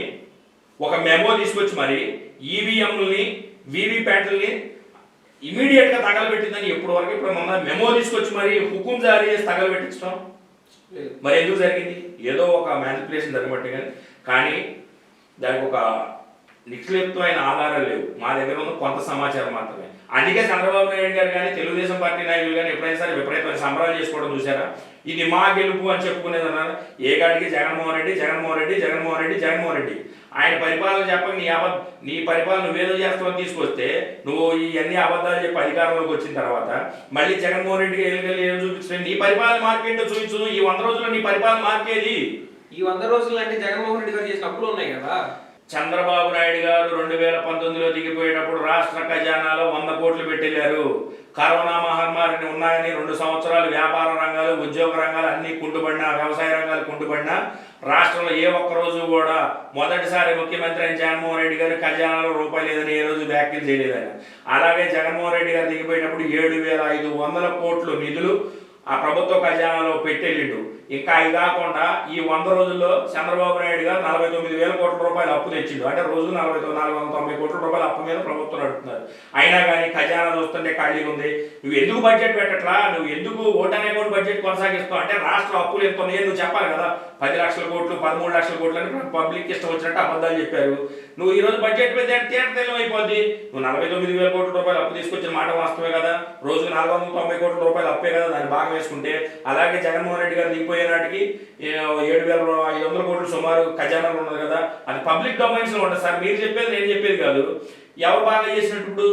ఒక మెమో తీసుకొచ్చి మరి ఈవీఎంలని వీవీప్యాట్లని ఇమీడియట్గా తగలబెట్టిందని ఎప్పుడు వరకు ఇప్పుడు మొన్న మెమో తీసుకొచ్చి మరి హుకుం జారీ చేసి తగలబెట్టించడం మరి ఎందుకు జరిగింది? ఏదో ఒక మ్యానిపులేషన్ జరగబట్టి కానీ దానికి ఒక నిక్షిప్తమైన ఆధారాలు లేవు. మా దగ్గర ఉన్న కొంత సమాచారం మాత్రమే. అందుకే చంద్రబాబు నాయుడు గారు కానీ తెలుగుదేశం పార్టీ నాయకులు కానీ ఎప్పుడైనా సరే విపరీతమైన సంబరాలు చేసుకోవడం చూసారా? ఇది మా గెలుపు అని చెప్పుకునేది అన్నారు. ఏ కాడికి జగన్మోహన్ రెడ్డి జగన్మోహన్ రెడ్డి జగన్మోహన్ రెడ్డి జగన్మోహన్ రెడ్డి. ఆయన పరిపాలన చెప్పక నీ పరిపాలన నువ్వేదో చేస్తావని తీసుకొస్తే నువ్వు ఈ అన్ని అబద్ధాలు చెప్పి అధికారంలోకి వచ్చిన తర్వాత మళ్ళీ జగన్మోహన్ రెడ్డికి ఏం చూపించలేదు. నీ పరిపాలన మార్కేంటో చూపించు. ఈ 100 రోజుల్లో నీ పరిపాలన మార్కేది? ఈ 100 రోజులు అంటే జగన్మోహన్ రెడ్డి గారు చేసిన అప్పులు ఉన్నాయి కదా. చంద్రబాబు నాయుడు గారు 2019లో దిగిపోయేటప్పుడు రాష్ట్ర ఖజానాలో 100 కోట్లు పెట్టెళ్ళారు. కరోనా మహమ్మారిని ఉన్నాయని 2 సంవత్సరాలు వ్యాపార రంగాలు, ఉద్యోగ రంగాలు అన్ని కుంటుపడినా, వ్యవసాయ రంగాలు కుంటుపడినా రాష్ట్రంలో ఏ ఒక్క రోజు కూడా మొదటిసారి ముఖ్యమంత్రి అయిన జగన్మోహన్ రెడ్డి గారు ఖజానాలో రూపాయి లేదని ఏ రోజు వ్యాఖ్యలు చేయలేదని. అలాగే జగన్మోహన్ రెడ్డి గారు దిగిపోయేటప్పుడు 7,500 కోట్లు నిధులు ఆ ప్రభుత్వ ఖజానాలో పెట్టెళ్ళిండు. ఇంకా అవి కాకుండా ఈ 100 రోజుల్లో చంద్రబాబు నాయుడు గారు 49,000 కోట్ల రూపాయలు అప్పు తెచ్చిండు. అంటే రోజు 490 కోట్ల రూపాయల అప్పు మీద ప్రభుత్వం నడుపుతున్నారు. అయినా కానీ ఖజానా చూస్తుంటే ఖాళీగా ఉంది. నువ్వు ఎందుకు బడ్జెట్ పెట్టట్లా? నువ్వు ఎందుకు ఓటానే కూడా బడ్జెట్ కొనసాగిస్తావు? అంటే రాష్ట్ర అప్పులు ఎంత ఉన్నాయో నువ్వు చెప్పాలి కదా. 10 లక్షల కోట్లు 13 లక్షల కోట్లు అని పబ్లిక్ ఇష్టం వచ్చినట్టు అబద్ధాలు చెప్పారు. నువ్వు ఈ రోజు బడ్జెట్ మీద తీర్థం అయిపోద్ది. నువ్వు 49,000 కోట్ల రూపాయలు అప్పు తీసుకొచ్చిన మాట వాస్తవే కదా. రోజుకు 490 కోట్ల రూపాయలు అప్పే కదా. దాన్ని భాగం వేసుకుంటే అలాగే జగన్మోహన్ రెడ్డి గారు దిగిపోయే నాటికి 7,500 కోట్లు సుమారు ఖజానాలు ఉన్నది కదా. అది పబ్లిక్ డొమైన్స్ లో ఉంటుంది సార్. మీరు చెప్పేది నేను చెప్పేది కాదు. ఎవరు బాగా చేసినట్టు ఇప్పుడు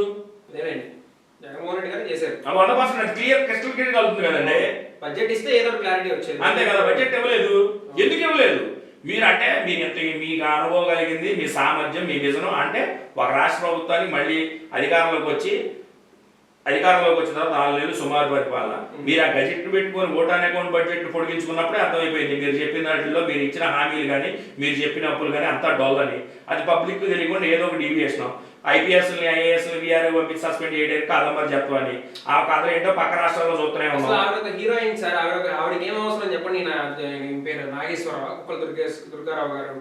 జగన్మోహన్ రెడ్డి గారు చేశారు. 100% క్లియర్ క్రిస్టల్ క్లియర్ కలుగుతుంది కదండి. బడ్జెట్ ఇస్తే ఏదో క్లారిటీ వచ్చేది. అంతే కదా. బడ్జెట్ ఇవ్వలేదు. ఎందుకు ఇవ్వలేదు? మీరు అంటే మీకు ఎంత మీకు అనుభవం కలిగింది, మీ సామర్థ్యం, మీ విజన్ అంటే ఒక రాష్ట్ర ప్రభుత్వానికి మళ్ళీ అధికారంలోకి వచ్చిన తర్వాత 4 నెలలు సుమారు పరిపాలన. మీరు ఆ బడ్జెట్ పెట్టుకొని ఓటాన్ అకౌంట్ బడ్జెట్ పొడిగించుకున్నప్పుడే అర్థమైపోయింది మీరు చెప్పిన వాటిల్లో మీరు ఇచ్చిన హామీలు కానీ మీరు చెప్పిన అప్పులు కానీ అంతా డొల్ అని. అది పబ్లిక్ తెలియకుండా ఏదో ఒక డీవియేషన్ ఐపీఎస్ని ఐఏఎస్ని వీఆర్ పంపించి సస్పెండ్ చేయడానికి కాదమ్మని చెప్పని ఆ కథ ఏంటో పక్క రాష్ట్రాల్లో చూస్తూనే ఉన్నాం. హీరోయిన్ సార్ ఆవిడకి ఏం అవసరం చెప్పండి. నా పేరు నాగేశ్వరరావు, దుర్గారావు గారు,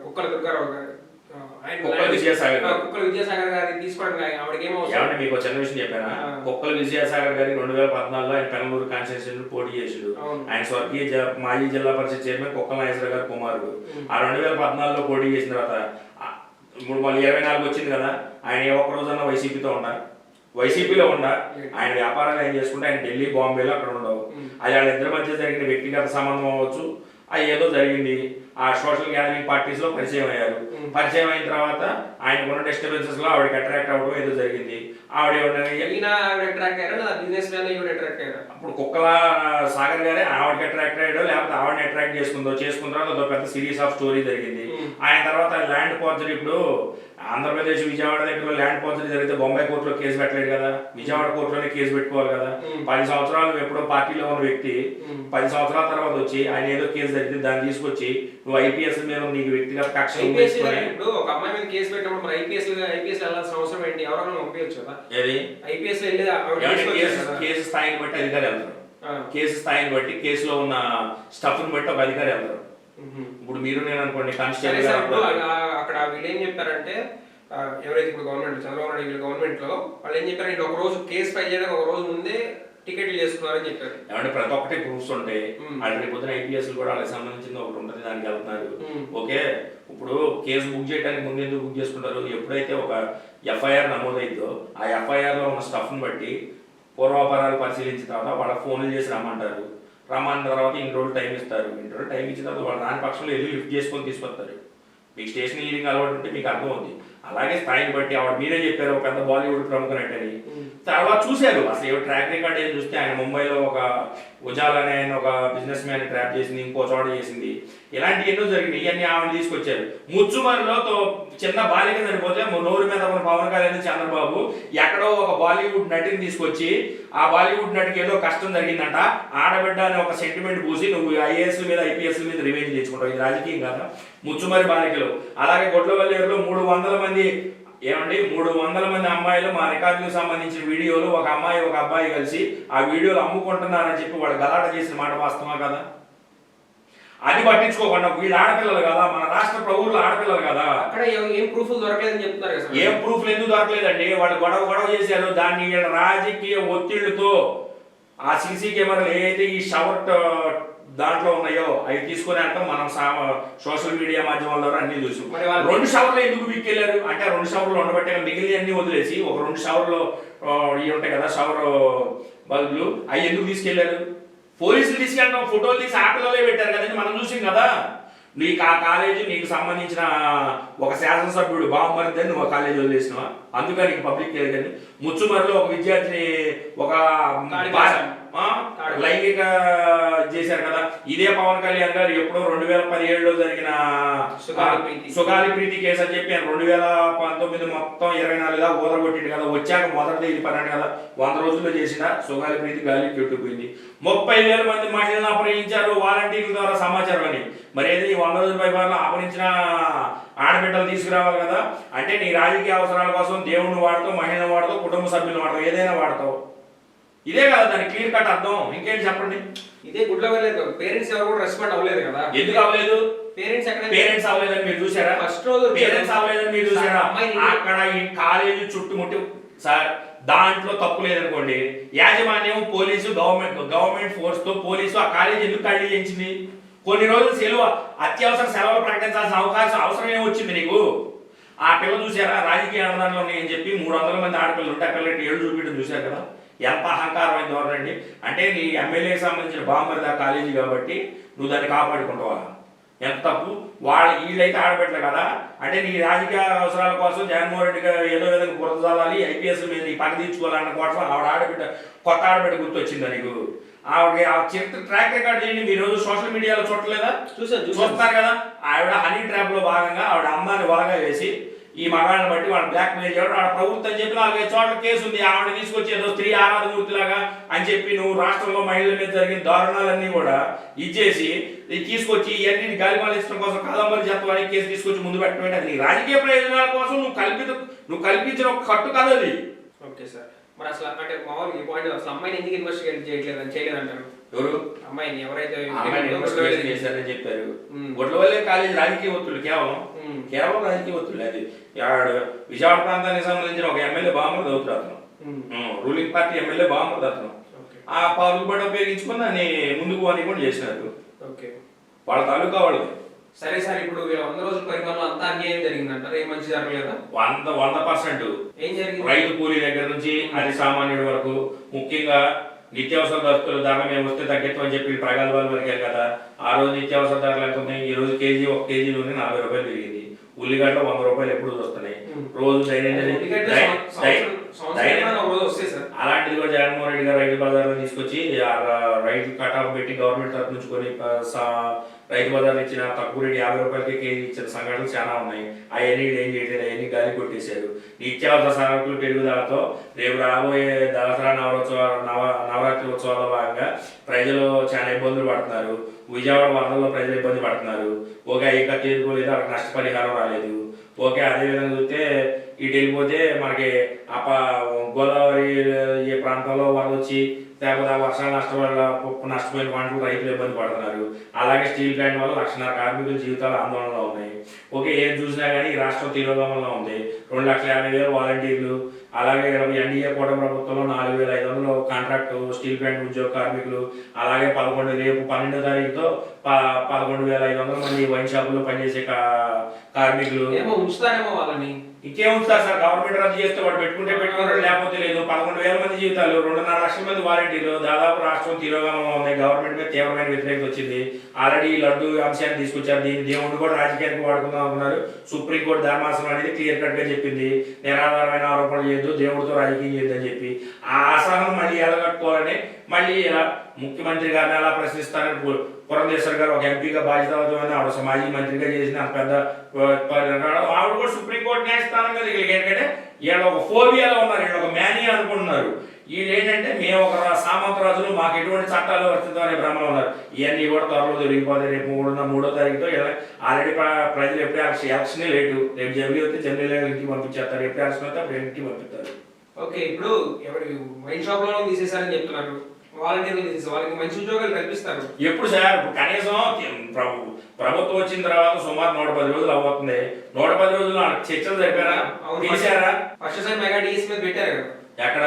కుక్కల విజయసాగర్ గారిని తీసుకోవడానికి ఆవిడకి ఏం అవసరం? ఏమంటే మీకు చిన్న విషయం చెప్పానా? కుక్కల విజయసాగర్ గారి 2014లో ఆయన పెనమూరు కాన్స్టిట్యూన్సీ పోటీ చేసిండు. ఆయన స్వర్గీయ మాజీ జిల్లా పరిషత్ చైర్మన్ కుక్కల నాగేశ్వర గారు కుమారుడు. ఆ 2014లో పోటీ చేసిన తర్వాత ఇప్పుడు మళ్ళీ 24 వచ్చింది కదా. ఆయన ఏ ఒక్క రోజన్నా వైసీపీలో ఉండ ఆయన వ్యాపారాలు ఏం చేసుకుంటే ఆయన ఢిల్లీ బాంబేలో అక్కడ ఉండవు. అది వాళ్ళిద్దరి మధ్య జరిగిన వ్యక్తిగత సంబంధం అవ్వచ్చు. అది ఏదో జరిగింది. ఆ సోషల్ గ్యాదరింగ్ పార్టీస్ లో పరిచయం అయ్యారు. పరిచయం అయిన తర్వాత ఆయన ఉన్న డిస్టర్బెన్సెస్ లో ఆవిడకి అట్రాక్ట్ అవ్వడం ఏదో జరిగింది. అప్పుడు కుక్కల సాగర్ గారే ఆవిడకి అట్రాక్ట్ అయ్యాడో లేకపోతే ఆవిడని అట్రాక్ట్ చేసుకున్న తర్వాత అదో పెద్ద సిరీస్ ఆఫ్ స్టోరీ జరిగింది. ఆయన తర్వాత ల్యాండ్ ఫోర్జరీ, ఇప్పుడు ఆంధ్రప్రదేశ్ విజయవాడ దగ్గర ల్యాండ్ ఫోర్జరీ జరిగితే బొంబాయి కోర్టులో కేసు పెట్టలేదు కదా. విజయవాడ కోర్టులోనే కేసు పెట్టుకోవాలి కదా. 10 సంవత్సరాలు ఎప్పుడో పార్టీలో ఉన్న వ్యక్తి 10 సంవత్సరాల తర్వాత వచ్చి ఆయన ఏదో కేసు జరిగింది దాన్ని తీసుకొచ్చి నువ్వు ఐపీఎస్ మీద నీకు వ్యక్తిగత కక్ష ఇప్పుడు ఒక అమ్మాయి మీద కేసు పెట్టినప్పుడు మరి ఐపీఎస్ వెళ్ళాల్సిన అవసరం ఏంటి? ఎవరైనా పంపించచ్చు కదా. ఏది ఐపీఎస్ కేసు స్థాయిని బట్టి అధికారి వెళ్తారు. కేసు స్థాయిని బట్టి కేసులో ఉన్న స్టఫ్ ని బట్టి ఒక అధికారి వెళ్తారు. ఇప్పుడు మీరు నేను అనుకోండి కానిస్టేబుల్ అక్కడ వీళ్ళు ఏం చెప్పారంటే ఎవరైతే ఇప్పుడు గవర్నమెంట్ చంద్రబాబు నాయుడు వీళ్ళు గవర్నమెంట్ లో వాళ్ళు ఏం చెప్పారంటే ఒక రోజు కేసు ఫైల్ చేయడానికి ఒక రోజు ముందే టికెట్లు చేసుకున్నారని చెప్పారు. ఏమంటే ప్రతి ఒక్కటి ప్రూఫ్స్ ఉంటాయి. వాళ్ళకి పొద్దున ఐపీఎస్ కూడా వాళ్ళకి సంబంధించింది ఒకటి ఉంటుంది, దానికి వెళ్తున్నారు. ఓకే, ఇప్పుడు కేసు బుక్ చేయడానికి ముందు ఎందుకు బుక్ చేసుకుంటారు? ఎప్పుడైతే ఒక ఎఫ్ఐఆర్ నమోదైందో ఆ ఎఫ్ఐఆర్ లో ఉన్న స్టఫ్ ని బట్టి పూర్వాపరాలు పరిశీలించిన తర్వాత వాళ్ళ ఫోన్లు చేసి రమ్మంటారు. రమ్మన్న తర్వాత ఇన్ని రోజులు టైం ఇస్తారు. ఇన్ని రోజులు టైం ఇచ్చిన తర్వాత వాళ్ళు రాని పక్షంలో వెళ్ళి లిఫ్ట్ చేసుకొని తీసుకొస్తారు. మీకు స్టేషన్ హీరింగ్ అలవాటు ఉంటే మీకు అర్థం అవుతుంది. అలాగే స్థాయిని బట్టి ఆవిడ మీరే చెప్పారు ఒక పెద్ద బాలీవుడ్ ప్రముఖ నటని. తర్వాత చూశారు అసలు ఏ ట్రాక్ రికార్డ్ ఏం చూస్తే ఆయన ముంబైలో ఒక ఉజాల్ అనే ఆయన ఒక బిజినెస్ మ్యాన్ ట్రాప్ చేసింది, ఇంకో చోట చేసింది. ఇలాంటి ఎన్నో జరిగింది. ఇవన్నీ ఆవిడ తీసుకొచ్చారు. ముచ్చుమరిలో చిన్న బాలిక చనిపోతే నోరు మీద ఉన్న పవన్ కళ్యాణ్ చంద్రబాబు ఎక్కడో ఒక బాలీవుడ్ నటిని తీసుకొచ్చి ఆ బాలీవుడ్ నటికి ఏదో కష్టం జరిగిందంట, ఆడబిడ్డ అనే ఒక సెంటిమెంట్ పూసి నువ్వు ఐఏఎస్ మీద ఐపీఎస్ మీద రివెంజ్ తెచ్చుకుంటావు. ఇది రాజకీయం కదా. ముచ్చుమరి బాలికలు. అలాగే గొడ్లవల్లేరులో 300 మంది 300 మంది అమ్మాయిలు మా రికార్డులకు సంబంధించిన వీడియోలు ఒక అమ్మాయి ఒక అబ్బాయి కలిసి ఆ వీడియోలు అమ్ముకుంటున్నారని చెప్పి వాళ్ళు గలాట చేసిన మాట వాస్తవా కదా. అది పట్టించుకోకుండా వీళ్ళు ఆడపిల్లలు కదా, మన రాష్ట్ర ప్రభువులు ఆడపిల్లలు కదా. అక్కడ ఏం ప్రూఫ్లు దొరకలేదని చెప్తున్నారు కదా. ఏం ప్రూఫ్లు ఎందుకు దొరకలేదండి? వాళ్ళు గొడవ చేశారు. దాన్ని వీళ్ళ రాజకీయ ఒత్తిళ్లతో ఆ సీసీ కెమెరాలు ఏదైతే ఈ షవర్ దాంట్లో ఉన్నాయో అవి తీసుకుని అంటాం మనం సోషల్ మీడియా మాధ్యమాల ద్వారా అన్ని చూసాం. 2 షవర్లు ఎందుకు వీక్కెళ్ళారు అంటే 2 షవర్లు ఉండబట్టే మిగిలిన అన్ని వదిలేసి ఒక 2 షవర్లు ఇవి ఉంటాయి కదా షవర్ బల్బులు అవి ఎందుకు తీసుకెళ్లారు? పోలీసులు తీసుకెళ్ళడం ఫోటోలు తీసి ఆటోలే పెట్టారు కదండి, మనం చూసాం కదా. నీకు ఆ కాలేజీ నీకు సంబంధించిన ఒక శాసనసభ్యుడు బాగుమరిద్దని నువ్వు ఆ కాలేజీ వదిలేసినవా? అందుకని నీకు పబ్లిక్ కానీ ముచ్చుమరిలో ఒక విద్యార్థిని ఒక లైంగిక చేశారు కదా. ఇదే పవన్ కళ్యాణ్ గారు ఎప్పుడో 2017లో జరిగిన సుగాలి ప్రీతి కేసు అని చెప్పి 2019 మొత్తం 24గా ఊదరగొట్టింది కదా. వచ్చాక మొదటిది ఇది పన్నాడు కదా. 100 రోజుల్లో చేసిన సుగాలి ప్రీతి గాలి పెట్టుకుపోయింది. 30,000 మంది మహిళలను అపహరించారు వాలంటీర్ల ద్వారా సమాచారం అని. మరి ఏది 100 రోజుల పరిపాలన అపహరించిన ఆడబిడ్డలు తీసుకురావాలి కదా. అంటే నీ రాజకీయ అవసరాల కోసం దేవుడిని వాడతావు, మహిళను వాడతావు, కుటుంబ సభ్యులను వాడతావు, ఏదైనా వాడతావు. ఇదే కదా దాని క్లియర్ కట్ అర్థం. ఇంకేంటి చెప్పండి. ఇదే గుడ్ల వెళ్ళలేదు, పేరెంట్స్ ఎవరు కూడా రెస్పాండ్ అవ్వలేదు కదా. ఎందుకు అవ్వలేదు? పేరెంట్స్ ఎక్కడ పేరెంట్స్ అవ్వలేదని మీరు చూసారా? ఫస్ట్ రోజు పేరెంట్స్ అవ్వలేదని మీరు చూసారా? అక్కడ ఈ కాలేజీ చుట్టుముట్టి సార్ దాంట్లో తప్పు లేదనుకోండి, యాజమాన్యం పోలీసు గవర్నమెంట్ ఫోర్స్ తో పోలీసు ఆ కాలేజీ ఎందుకు ఖాళీ చేయించింది? కొన్ని రోజులు సెలవు అత్యవసర సెలవులు ప్రకటించాల్సిన అవసరం ఏమొచ్చింది నీకు? ఆ పిల్ల చూసారా రాజకీయ ఆందోళనలో అని చెప్పి 300 మంది ఆడపిల్లలు ఉంటే ఆ పిల్లకి ఏళ్ళు చూపించడం చూశారు కదా, ఎంత అహంకారమైన ధోరణి. అంటే నీ ఎమ్మెల్యేకి సంబంధించిన బాంబర్ దా కాలేజీ కాబట్టి నువ్వు దాన్ని కాపాడుకుంటావా? ఎంత తప్పు. వీళ్ళైతే ఆడబెట్టలే కదా, అంటే నీ రాజకీయ అవసరాల కోసం జగన్మోహన్ రెడ్డి గారు ఏదో విధంగా బురద చల్లాలి, ఐపీఎస్ మీద నీ పని తీర్చుకోవాలన్న కోసం ఆవిడ ఆడబిడ్డ కొత్త ఆడబిడ్డ గుర్తొచ్చిందా నీకు? ఆవిడ ఆ చరిత్ర ట్రాక్ రికార్డ్ చేయండి. మీరు రోజు సోషల్ మీడియాలో చూడలేదా? చూస్తారు కదా. ఆవిడ హనీ ట్రాప్ లో భాగంగా ఆవిడ అమ్మాయిని వలగా వేసి ఈ మగాళ్ళని బట్టి వాళ్ళు బ్లాక్ మెయిల్ చేయడం, ఆవిడ ప్రభుత్వం చెప్పి 4-5 చోట్ల కేసు ఉంది. ఆవిడ తీసుకొచ్చి ఏదో స్త్రీ ఆరాధమూర్తిలాగా అని చెప్పి నువ్వు రాష్ట్రంలో మహిళల మీద జరిగిన దారుణాలన్నీ కూడా ఇచ్చేసి తీసుకొచ్చి ఇవన్నీ గాలిమాలించడం కోసం కాదంబరి జత్వానికి కేసు తీసుకొచ్చి ముందు పెట్టడం, అది నీ రాజకీయ ప్రయోజనాల కోసం నువ్వు కల్పించిన ఒక కట్టు కాదు అది. ఓకే సార్, మరి అసలు అంటే మామూలుగా ఈ పాయింట్ అసలు అమ్మాయిని ఎందుకు ఇన్వెస్టిగేట్ చేయలేదంటారు? ఎవరు అమ్మాయిని ఎవరైతే చేశారని చెప్పారు? గొడ్ల వల్లే కాలేజీ రాజకీయ ఒత్తులు, కేవలం రాజకీయ ఒత్తులు. అది విజయవాడ ప్రాంతానికి సంబంధించిన ఒక ఎమ్మెల్యే బాంబర్ అవుతాడు అతను, రూలింగ్ పార్టీ ఎమ్మెల్యే బాంబర్ అతను. ఆ పాల్గొబడి ఉపయోగించుకుని దాన్ని ముందుకు అని కూడా చేసినారు. వాళ్ళ తాలూకా వాళ్ళు. సరే సార్, ఇప్పుడు 100 రోజుల పరిపాలన అంతా అన్యాయం జరిగిందంటారు, ఏం మంచి జరగలేదా? 100% ఏం జరిగింది? రైతు కూలీ దగ్గర నుంచి అతి సామాన్యుడి వరకు, ముఖ్యంగా నిత్యావసర వస్తువుల ధర మేము వస్తే తగ్గిస్తాం అని చెప్పి ప్రగల్భాలు వరకే కదా. ఆ రోజు నిత్యావసర ధరలు ఎంత ఉన్నాయి? ఈ రోజు ఒక కేజీ నూనె 40 రూపాయలు పెరిగింది. ఉల్లిగడ్డలు 100 రూపాయలు ఎప్పుడు వస్తున్నాయి రోజు అలాంటిది కూడా జగన్మోహన్ రెడ్డి గారు రైతు బజార్లో తీసుకొచ్చి రైతు కట్ ఆఫ్ పెట్టి గవర్నమెంట్ తరఫు నుంచి కొని రైతు బజార్లు ఇచ్చిన తక్కువ రేటు 50 రూపాయలకి కేజీ ఇచ్చిన సంఘటనలు చాలా ఉన్నాయి. అవన్నీ ఏం చేయట్లేదు, అవన్నీ గాలి కొట్టేశారు. నిత్యావసర సరుకులు పెరుగుదలతో రేపు రాబోయే దసరా నవరాత్రి ఉత్సవాల భాగంగా ప్రజలు చాలా ఇబ్బందులు పడుతున్నారు. విజయవాడ వరదల్లో ప్రజలు ఇబ్బంది పడుతున్నారు. ఓకే, ఇంకా తీరుకోలేదు, అక్కడ నష్టపరిహారం రాలేదు. ఓకే, అదేవిధంగా చూస్తే ఇటు వెళ్ళిపోతే మనకి గోదావరి ఈ ప్రాంతంలో వరద వచ్చి లేకపోతే వర్షాలు నష్టపోయిన పంటలు రైతులు ఇబ్బంది పడుతున్నారు. అలాగే స్టీల్ ప్లాంట్ వల్ల 1,00,000 కార్మికుల జీవితాలు ఆందోళనలో ఉన్నాయి. ఓకే, ఏం చూసినా కానీ ఈ రాష్ట్రం తిరోగమనంలో ఉంది. 2,50,000 వాలంటీర్లు, అలాగే ఎన్డీఏ కూటమి ప్రభుత్వంలో 4,500 కాంట్రాక్ట్ స్టీల్ ప్లాంట్ ఉద్యోగ కార్మికులు, అలాగే రేపు 12వ తారీఖుతో 11,500 మంది వైన్ షాపుల్లో పనిచేసే కార్మికులు. ఉంచుతారేమో వాళ్ళని. ఇంకేం ఉంచుతారు సార్? గవర్నమెంట్ రద్దు చేస్తే వాడు పెట్టుకుంటాడు, లేకపోతే లేదు. 11,000 మంది జీవితాలు, 2.5 లక్షల మంది వాలంటీర్లు, దాదాపు రాష్ట్రం తిరోగమనంలో ఉన్నాయి. గవర్నమెంట్ మీద తీవ్రమైన వ్యతిరేకత వచ్చింది. ఆల్రెడీ లడ్డు అంశాన్ని తీసుకొచ్చారు. దీన్ని దేవుడిని కూడా రాజకీయానికి వాడుకుందాం అనుకున్నారు. సుప్రీంకోర్టు ధర్మాసనం అనేది క్లియర్ కట్ గా చెప్పింది, నిరాధారమైన ఆరోపణలు చేయొద్దు, దేవుడితో రాజకీయం చేయొద్దని చెప్పి. ఆ అసహనం మళ్ళీ ఎలగట్టుకోవాలని మళ్ళీ ముఖ్యమంత్రి గారిని ఎలా ప్రశ్నిస్తారని పురంధేశ్వర్ గారు ఒక ఎంపీగా బాధ్యతలతో ఆవిడ మాజీ మంత్రిగా చేసిన పెద్ద ఆవిడ కూడా సుప్రీంకోర్టు న్యాయస్థానం మీద ఎందుకంటే వీళ్ళు ఒక ఫోబియాలో ఉన్నారు, వీళ్ళు ఒక మేనియా అనుకుంటున్నారు. వీళ్ళు ఏంటంటే మేము ఒక సామంతరాజులు, మాకు ఎటువంటి చట్టాలు వర్తితో అనే భ్రమలో ఉన్నారు. ఇవన్నీ కూడా త్వరలో దొరికిపోతాయి. రేపు 3వ తారీఖుతో ఆల్రెడీ ప్రజలు ఎప్పుడు ఎలక్షనే లేటు. రేపు జమిలీ వస్తే జమిలీ ఇంటికి పంపించేస్తారు, ఎప్పుడు ఎలక్షన్ వస్తే అప్పుడు ఇంటికి పంపిస్తారు. ఓకే, ఇప్పుడు ఎవరు వైన్ షాప్ లో తీసేశారని చెప్తున్నారు, వాలంటీర్లు తీసేసి వాళ్ళకి మంచి ఉద్యోగాలు కల్పిస్తారు. ఎప్పుడు సార్? కనీసం ప్రభుత్వం వచ్చిన తర్వాత సుమారు 110 రోజులు అవుతుంది. 110 రోజులు చర్చలు జరిపారా? తీసారా? ఫస్ట్ సార్ మెగా డిఎస్ మీద పెట్టారు కదా. ఎక్కడ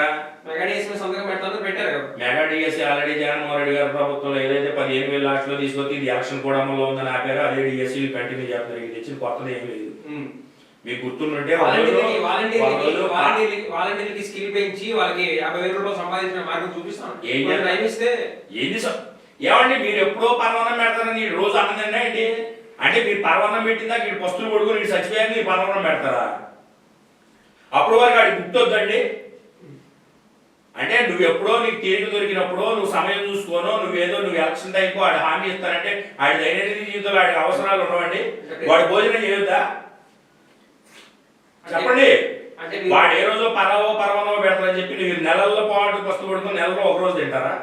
మెగా డిఎస్ మీద సంతకం పెడతాను పెట్టారు కదా. Mega DS already Jaganmohan Reddy గారి ప్రభుత్వంలో ఏదైతే 15,000 లక్షలు తీసుకొచ్చి ఇది ఎలక్షన్ కూడా అమల్లో ఉందని ఆపారు. అదే డిఎస్సీ కంటిన్యూ చేస్తున్నారు. ఇది తెచ్చిన కొత్తది ఏం లేదు. మీకు గుర్తుంటే వాలంటీర్లకి స్కిల్ పెంచి వాళ్ళకి 50,000 రూపాయలు సంపాదించిన మార్గం చూపిస్తాను. ఏమండి మీరు ఎప్పుడో పర్వన్నం పెడతారని రోజు అన్నదండి ఏంటి? అంటే మీరు పర్వన్నం పెట్టిందా వీడు పస్తులు కొడుకుని వీడు చచ్చిపోయాక మీరు పర్వన్నం పెడతారా? అప్పుడు వరకు వాడికి గుర్తొద్దండి. అంటే నువ్వు ఎప్పుడో నీకు తీరిక దొరికినప్పుడు నువ్వు సమయం చూసుకోను, నువ్వు ఎలక్షన్ టైంకు వాడు హామీ ఇస్తానంటే ఆడి దైనందిన జీవితంలో వాడికి అవసరాలు ఉండవండి. వాడు భోజనం చేయొద్దా? చెప్పండి. వాడు ఏ రోజు పర్వనో పెడతారని చెప్పి నువ్వు నెలల్లో పాటు పస్తు పడుకుని నెలలో ఒక రోజు తింటారా?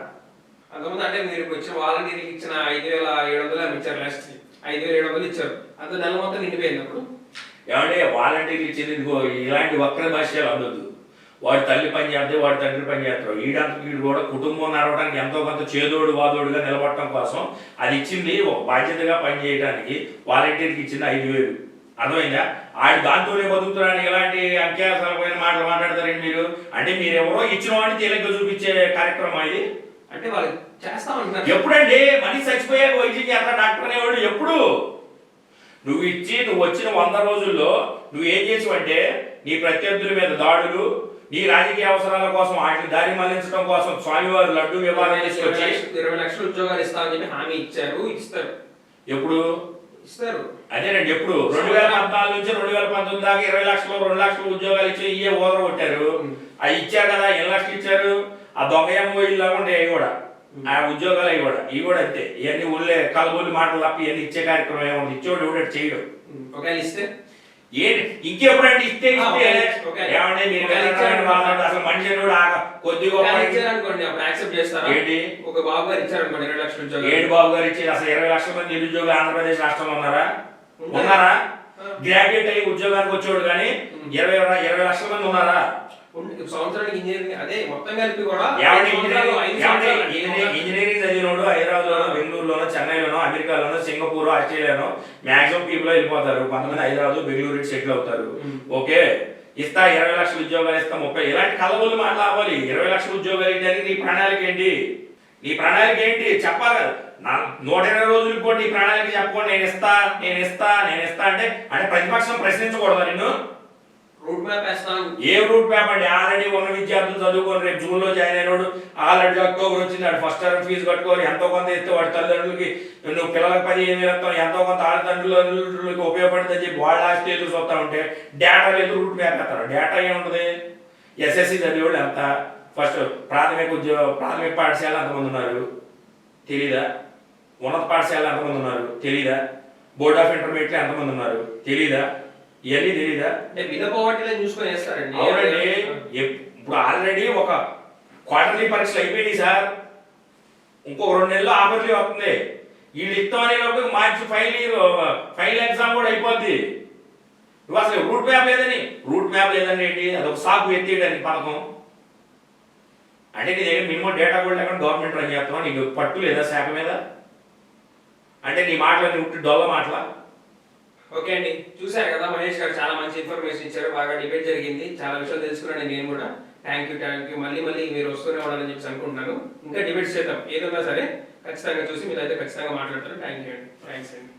అంతకుముందు అంటే మీరు వచ్చిన వాలంటీర్కి ఇచ్చిన 5,700 ఇచ్చారు, లాస్ట్ 5,700 ఇచ్చారు, అంత నెల మొత్తం నిండిపోయింది. అప్పుడు ఏమంటే వాలంటీర్లు ఇచ్చేది ఇలాంటి వక్ర భాష్యాలు అందొద్దు. వాడి తల్లి పని చేస్తే వాడి తండ్రి పని చేస్తారు. వీడు కూడా కుటుంబం నడవడానికి ఎంతో కొంత చేదోడు వాదోడుగా నిలబడటం కోసం అది ఇచ్చింది ఒక బాధ్యతగా పని చేయడానికి వాలంటీర్కి ఇచ్చింది 5,000. అర్థమైందా? ఆడి దాంతోనే బతుకుతారని ఎలాంటి అత్యాసరమైన మాటలు మాట్లాడతారండి మీరు? అంటే మీరెవరో ఇచ్చిన వాడిని తేలిగ్గా చూపించే కార్యక్రమం ఇది. అంటే వాళ్ళు చేస్తామంటున్నారు. ఎప్పుడండి మనిషి చచ్చిపోయాక వైద్యం చేస్తా డాక్టర్ అనేవాడు ఎప్పుడు? నువ్వు వచ్చిన 100 రోజుల్లో నువ్వు ఏం చేసావంటే నీ ప్రత్యర్థుల మీద దాడులు, నీ రాజకీయ అవసరాల కోసం వాటిని దారి మళ్లించడం కోసం స్వామివారు లడ్డు వివాదం తీసుకొచ్చి 20 లక్షల ఉద్యోగాలు ఇస్తామని చెప్పి హామీ ఇచ్చారు. ఇస్తారు. ఎప్పుడు ఇస్తారు? అదేనండి. ఎప్పుడు 2014 నుంచి 2019 దాకా 20 లక్షలు 2 లక్షలు ఉద్యోగాలు ఇచ్చి ఇయే ఓదర కొట్టారు. అవి ఇచ్చారు కదా. ఎన్ని లక్షలు ఇచ్చారు? ఆ దొంగ ఎంఓయిలా ఉండే అవి కూడా, ఆ ఉద్యోగాలు ఇవి కూడా అంతే. ఇవన్నీ ఊళ్ళే కలబోలు మాటలు తప్ప ఇవన్నీ ఇచ్చే కార్యక్రమం ఏముంది? ఇచ్చేవాడు ఎవడు చేయడు. ఒకవేళ ఇస్తే ఇంకెప్పుడంటే ఇస్తే ఏమంటే మీరు అసలు మనిషి కొద్దిగా అనుకోండి అప్పుడు యాక్సెప్ట్ చేస్తారా? ఏంటి ఒక బాబు గారు ఇచ్చారనుకోండి 20 లక్షల ఉద్యోగాలు. ఏడు బాబు గారు ఇచ్చి అసలు 20 లక్షల మంది నిరుద్యోగులు ఆంధ్రప్రదేశ్ రాష్ట్రంలో ఉన్నారా? గ్రాడ్యుయేట్ అయ్యి ఉద్యోగానికి వచ్చేవాడు కానీ 20 లక్షల మంది ఉన్నారా? సంవత్సరానికి ఇంజనీరింగ్ అదే మొత్తం కలిపి కూడా ఇంజనీరింగ్ చదివినోడు హైదరాబాద్లోనో, బెంగళూరులోనో, చెన్నైలోనో, అమెరికాలోనో, సింగపూర్, ఆస్ట్రేలియానో మాక్సిమం పీపుల్ వెళ్ళిపోతారు. కొంతమంది హైదరాబాద్, బెంగళూరు సెటిల్ అవుతారు. ఓకే, ఇస్తా 20 లక్షల ఉద్యోగాలు ఇస్తా 30 ఇలాంటి కలబోలు మాట్లాడాలి. 20 లక్షల ఉద్యోగాలు ఇవ్వడానికి నీ ప్రణాళిక ఏంటి? చెప్పాలి కదా. 120 రోజులకు కూడా నీ ప్రణాళిక చెప్పుకోండి. నేను ఇస్తా అంటే ప్రతిపక్షం ప్రశ్నించకూడదా నిన్ను? రూట్ మ్యాప్ వేస్తాను. ఏ రూట్ మ్యాప్ అండి? ఆల్రెడీ ఉన్న విద్యార్థులు చదువుకొని రేపు జూన్లో జాయిన్ అయినాడు, ఆల్రెడీ అక్టోబర్ వచ్చింది, వాడు ఫస్ట్ టర్మ్ ఫీజు కట్టుకోవాలి, ఎంతో కొంత ఇస్తే వాడి తల్లిదండ్రులకి నువ్వు పిల్లలకు 15,000 ఇస్తావు, ఎంతో కొంత తల్లిదండ్రులకి ఉపయోగపడుతుందని చెప్పి వాళ్ళ ఆస్తి ఎదురు చూస్తూ ఉంటే డేటా లేదు, రూట్ మ్యాప్ వేస్తారు. డేటా ఏముంటుంది? ఎస్ఎస్సి చదివేవాళ్ళు ఎంత, ఫస్ట్ ప్రాథమిక పాఠశాల ఎంతమంది ఉన్నారు తెలీదా? ఉన్నత పాఠశాల ఎంతమంది ఉన్నారు తెలీదా? బోర్డ్ ఆఫ్ ఇంటర్మీడియట్లో ఎంతమంది ఉన్నారు తెలీదా? ఇవన్నీ తెలీదా? అంటే వినపోవట్లే చూసుకొని వేస్తారండి. అవునండి. ఇప్పుడు ఆల్రెడీ ఒక క్వార్టర్లీ పరీక్షలు అయిపోయినాయి సార్. ఇంకొక 2 నెలల్లో ఆఫర్లీ వస్తుంది. వీళ్ళు ఇస్తామనే లోపు మార్చి ఫైనల్ ఎగ్జామ్ కూడా అయిపోద్ది. నువ్వు అసలు రూట్ మ్యాప్ లేదని ఏంటి? అదొక సాకు ఎత్తేయడానికి పథకం. అంటే నీ దగ్గర మినిమం డేటా కూడా లేకుండా గవర్నమెంట్ రన్ చేస్తున్నావు. నీకు పట్టు లేదా శాఖ మీద? అంటే నీ మాటలన్నీ ఉట్టి డొల్ల మాటల. ఓకే అండి, చూశారు కదా మహేష్ గారు చాలా మంచి ఇన్ఫర్మేషన్ ఇచ్చారు. బాగా డిబేట్ జరిగింది, చాలా విషయాలు తెలుసుకున్నాను నేను కూడా. Thank you. మళ్ళీ మీరు వస్తూనే ఉండాలని చెప్పి అనుకుంటున్నాను. ఇంకా డిబేట్స్ చేద్దాం, ఏదన్నా సరే ఖచ్చితంగా చూసి మీరైతే ఖచ్చితంగా మాట్లాడతారు. థ్యాంక్ యూ అండి. థ్యాంక్స్ అండి.